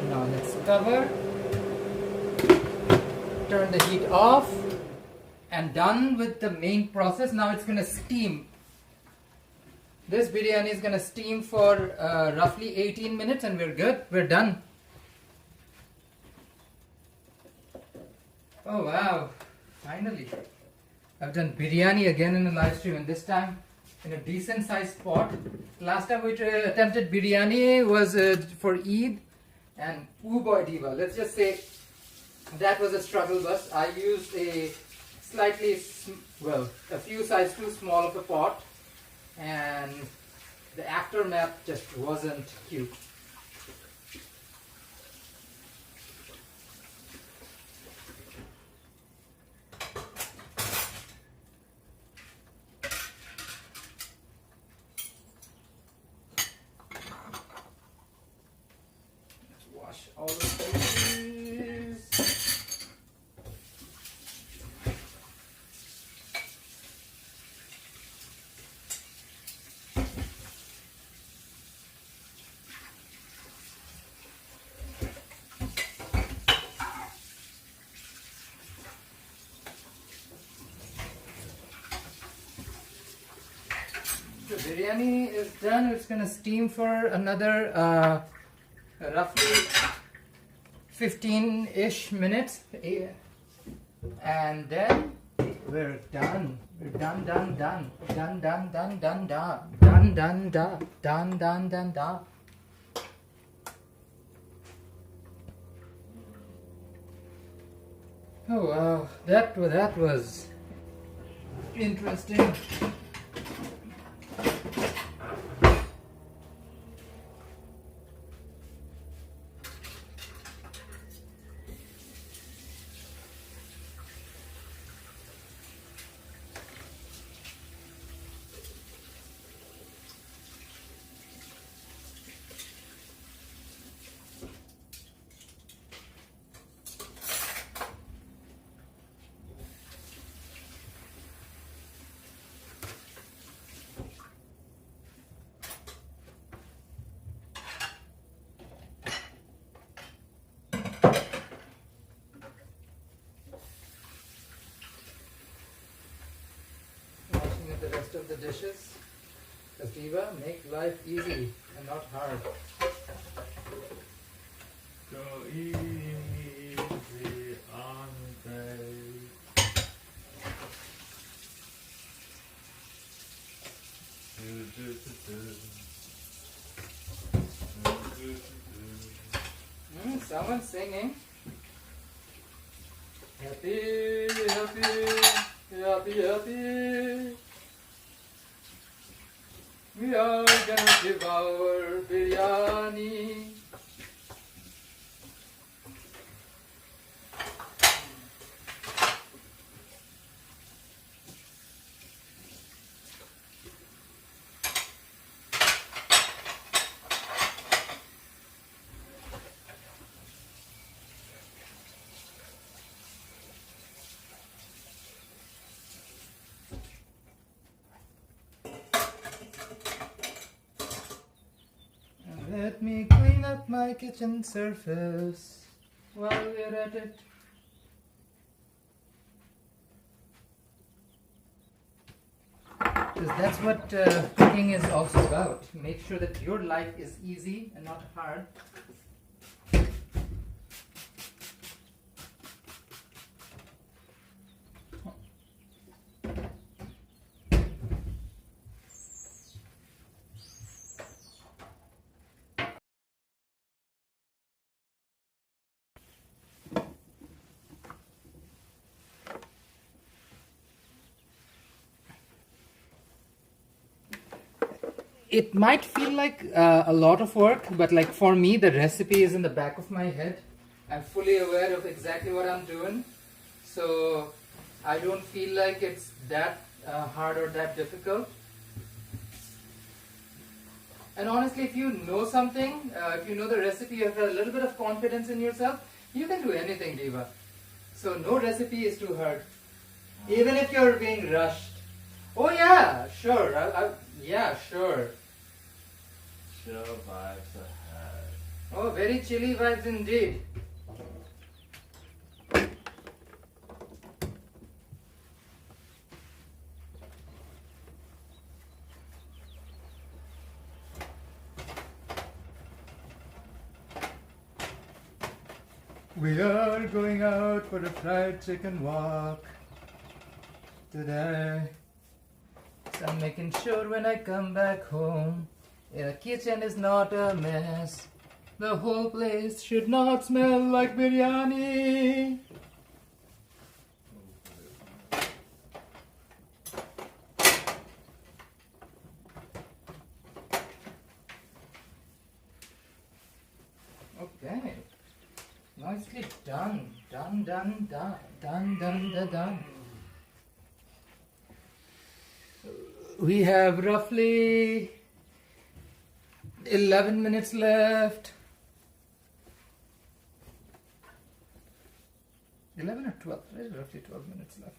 Now let's cover, turn the heat off, and done with the main process. Now it's going to steam. This biryani is going to steam for roughly 18 minutes and we're good. We're done. Oh wow, finally. I've done biryani again in a live stream, and this time in a decent sized pot. Last time we attempted biryani was for Eid, and oh boy diva, let's just say that was a struggle bus. I used a slightly, a few sizes too small of a pot, and the aftermath just wasn't cute. Wash all of these. The biryani is done. It's gonna steam for another roughly 15-ish minutes, and then we're done. We're done. Oh wow, that was interesting. The rest of the dishes, Kativa, make life easy and not hard. Go easy on the Someone's singing. Happy. We are gonna devour biryani. let me clean up my kitchen surface while we're at it. Because that's what cooking is also about. Make sure that your life is easy and not hard. It might feel like a lot of work, but like for me, the recipe is in the back of my head. I'm fully aware of exactly what I'm doing, so I don't feel like it's that hard or that difficult. And honestly, if you know something, if you know the recipe, you have a little bit of confidence in yourself, you can do anything, Diva. So no recipe is too hard, even if you're being rushed. Oh yeah, sure. Yeah, sure. Chill vibes ahead. Oh, very chilly vibes indeed. We are going out for a fried chicken walk today. So I'm making sure when I come back home, the kitchen is not a mess. The whole place should not smell like biryani. Okay. Nicely done. Done, done, done. Done, done, done, done. We have roughly 11 minutes left. 11 or 12? There's roughly 12 minutes left.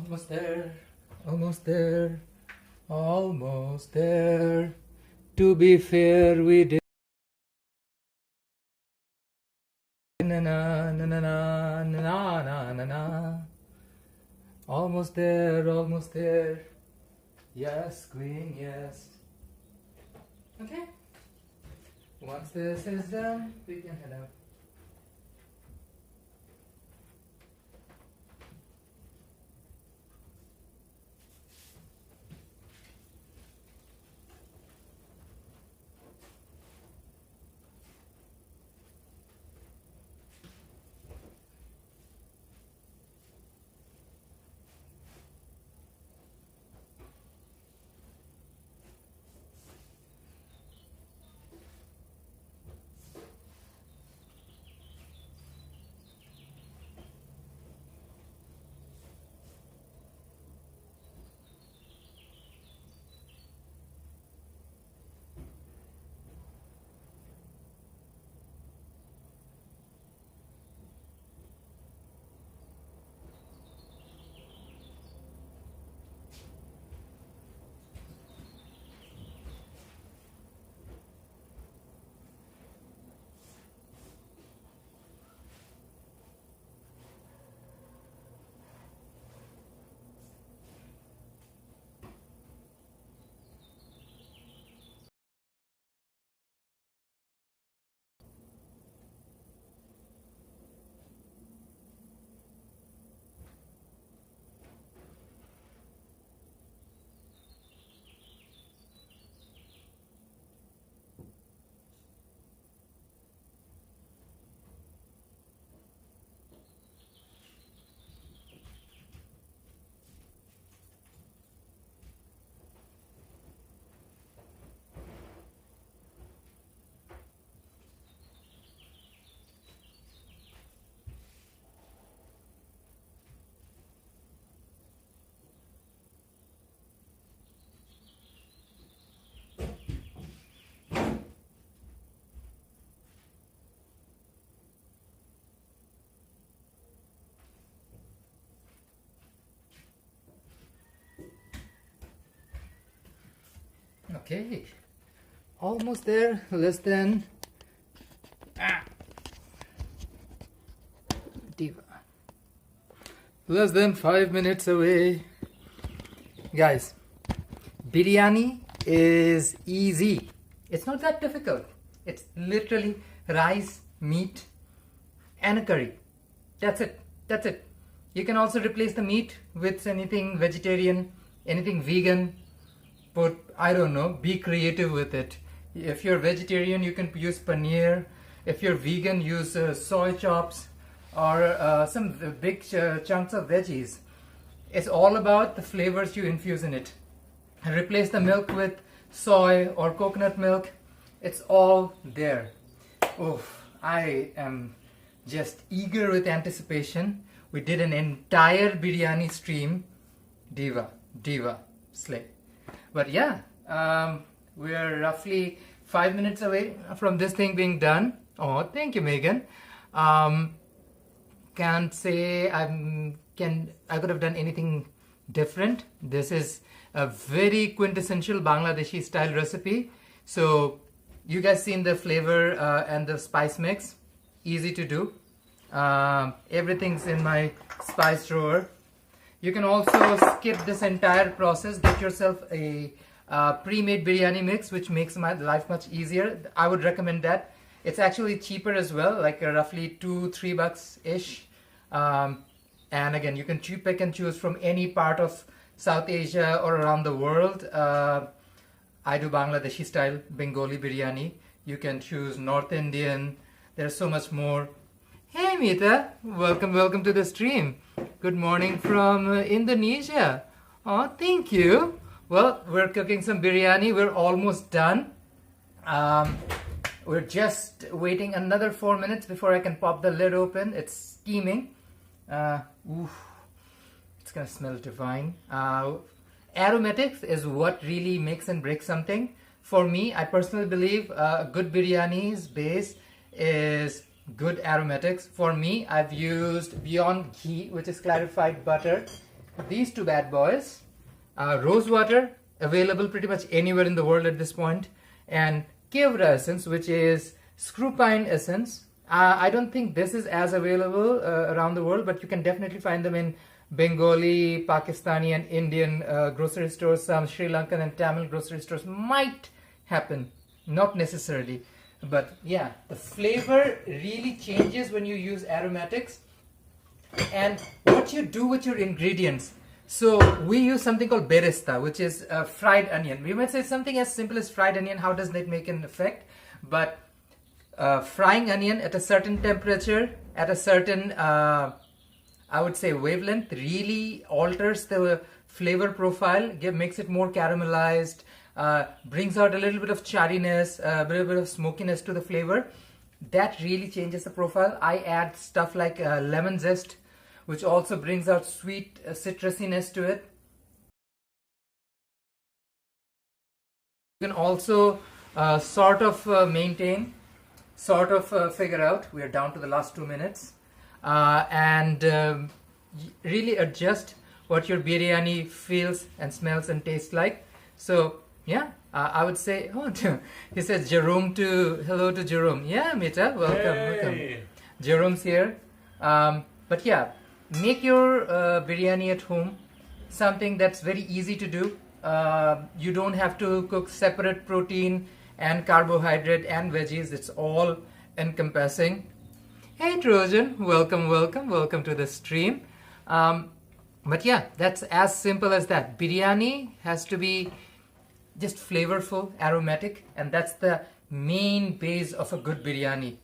Almost there, almost there, almost there. To be fair, we did. Na na na na na na na na na. Almost there, almost there. Yes, Queen, yes. Okay. Once this is done, we can head out. Okay, almost there, less than Diva. Less than 5 minutes away. Guys, biryani is easy. It's not that difficult. It's literally rice, meat, and a curry. That's it. That's it. You can also replace the meat with anything vegetarian, anything vegan. Put, I don't know, be creative with it. If you're vegetarian, you can use paneer. If you're vegan, use soy chops or some big chunks of veggies. It's all about the flavors you infuse in it. Replace the milk with soy or coconut milk. It's all there. Oof, I am just eager with anticipation. We did an entire biryani stream. Diva, slay. But yeah, we're roughly 5 minutes away from this thing being done. Oh, thank you, Megan. Can't say I could have done anything different. This is a very quintessential Bangladeshi style recipe. So you guys seen the flavor and the spice mix. Easy to do. Everything's in my spice drawer. You can also skip this entire process. Get yourself a pre-made biryani mix, which makes my life much easier. I would recommend that. It's actually cheaper as well, like roughly $2-3 ish. And again, you can pick and choose from any part of South Asia or around the world. I do Bangladeshi style Bengali biryani. You can choose North Indian. There's so much more. Hey Mita, welcome to the stream. Good morning from Indonesia. Oh, thank you. Well, we're cooking some biryani. We're almost done. We're just waiting another 4 minutes before I can pop the lid open. It's steaming. It's gonna smell divine. Aromatics is what really makes and breaks something. For me, I personally believe a good biryani's base is good aromatics. For me, I've used beyond ghee, which is clarified butter, these two bad boys. Rose water, available pretty much anywhere in the world at this point, and Kevra essence, which is screw pine essence. I don't think this is as available around the world, but you can definitely find them in Bengali, Pakistani, and Indian grocery stores. Some Sri Lankan and Tamil grocery stores might happen, not necessarily. But yeah, the flavor really changes when you use aromatics and what you do with your ingredients. So we use something called beresta, which is fried onion. We might say something as simple as fried onion. How does that make an effect? But frying onion at a certain temperature, at a certain, I would say, wavelength, really alters the flavor profile, makes it more caramelized, brings out a little bit of chariness, a little bit of smokiness to the flavor. That really changes the profile. I add stuff like lemon zest, which also brings out sweet citrusiness to it. You can also sort of maintain, sort of figure out. We are down to the last 2 minutes. And really adjust what your biryani feels and smells and tastes like. So yeah, I would say, oh, he says Jerome hello to Jerome. Yeah, Mita, welcome, welcome. Jerome's here. But yeah, make your biryani at home, something that's very easy to do. You don't have to cook separate protein and carbohydrate and veggies. It's all encompassing. Hey Trojan, welcome, welcome, welcome to the stream. But yeah, that's as simple as that. Biryani has to be just flavorful, aromatic, and that's the main base of a good biryani.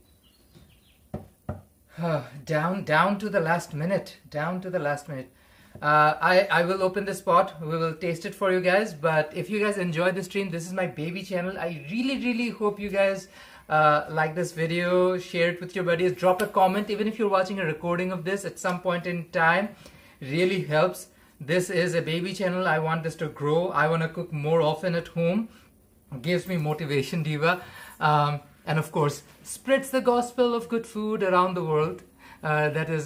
Down to the last minute. Down to the last minute. I will open this pot. We will taste it for you guys. But if you guys enjoy the stream, this is my baby channel. I really hope you guys like this video, share it with your buddies, drop a comment. Even if you're watching a recording of this at some point in time, really helps. This is a baby channel. I want this to grow. I want to cook more often at home. Gives me motivation, Diva. And of course, spreads the gospel of good food around the world. That is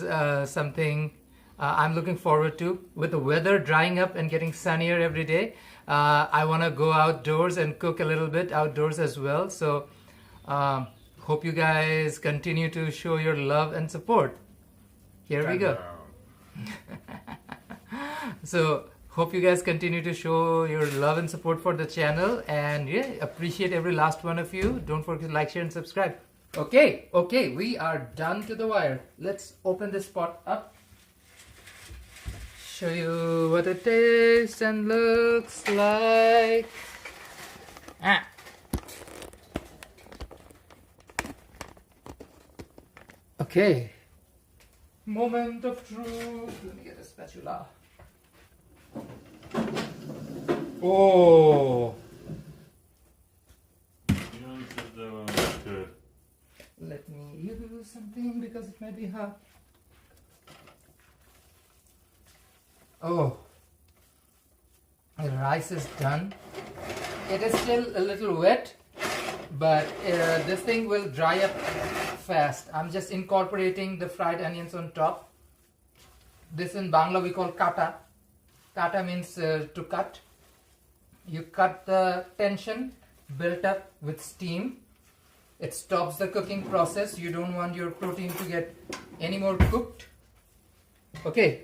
something I'm looking forward to. With the weather drying up and getting sunnier every day, I want to go outdoors and cook a little bit outdoors as well. So hope you guys continue to show your love and support. Here we go. So hope you guys continue to show your love and support for the channel, and yeah, appreciate every last one of you. Don't forget to like, share, and subscribe. Okay, we are done to the wire. Let's open this pot up. Show you what it tastes and looks like. Okay. Moment of truth. Let me get a spatula. Oh. Good. Let me use something because it might be hot. Oh. The rice is done. It is still a little wet, but this thing will dry up fast. I'm just incorporating the fried onions on top. This in Bangla we call kata. Kata means to cut. You cut the tension built up with steam. It stops the cooking process. You don't want your protein to get any more cooked. Okay.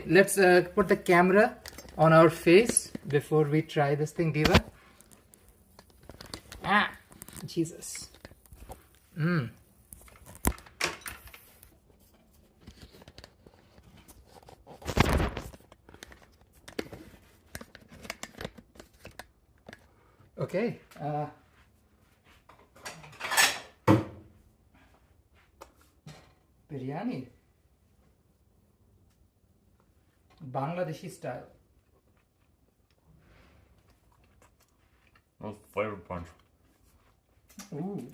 Let's put the camera on our face before we try this thing, Diva. Jesus. Okay. Biryani. Bangladeshi style. That's flavor punch. Ooh.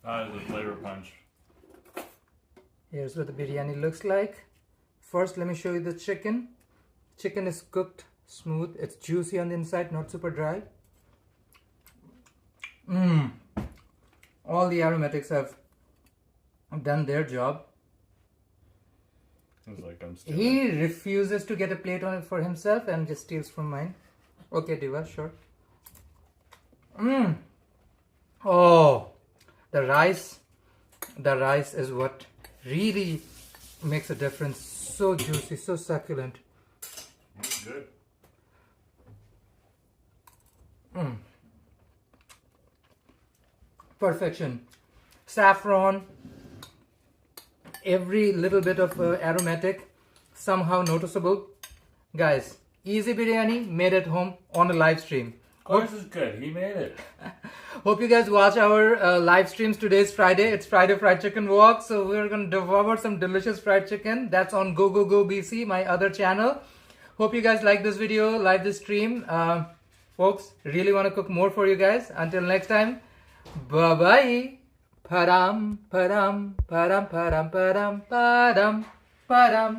That is a flavor punch. Here's what the biryani looks like. First, let me show you the chicken. Chicken is cooked smooth. It's juicy on the inside, not super dry. All the aromatics have done their job. He's like, I'm stealing. He refuses to get a plate on it for himself and just steals from mine. Okay, Diva, sure. Oh, the rice is what really makes a difference. So juicy, so succulent. It's good. Perfection. Saffron, every little bit of aromatic, somehow noticeable. Guys, easy biryani made at home on a live stream. Of course it's good. He made it. Hope you guys watch our live streams. Today is Friday. It's Friday Fried Chicken Walk. So we're going to devour some delicious fried chicken. That's on Go Go Go BC, my other channel. Hope you guys like this video, like this stream. Folks, really want to cook more for you guys. Until next time, bye-bye. Param, param, param, param, param, param, param.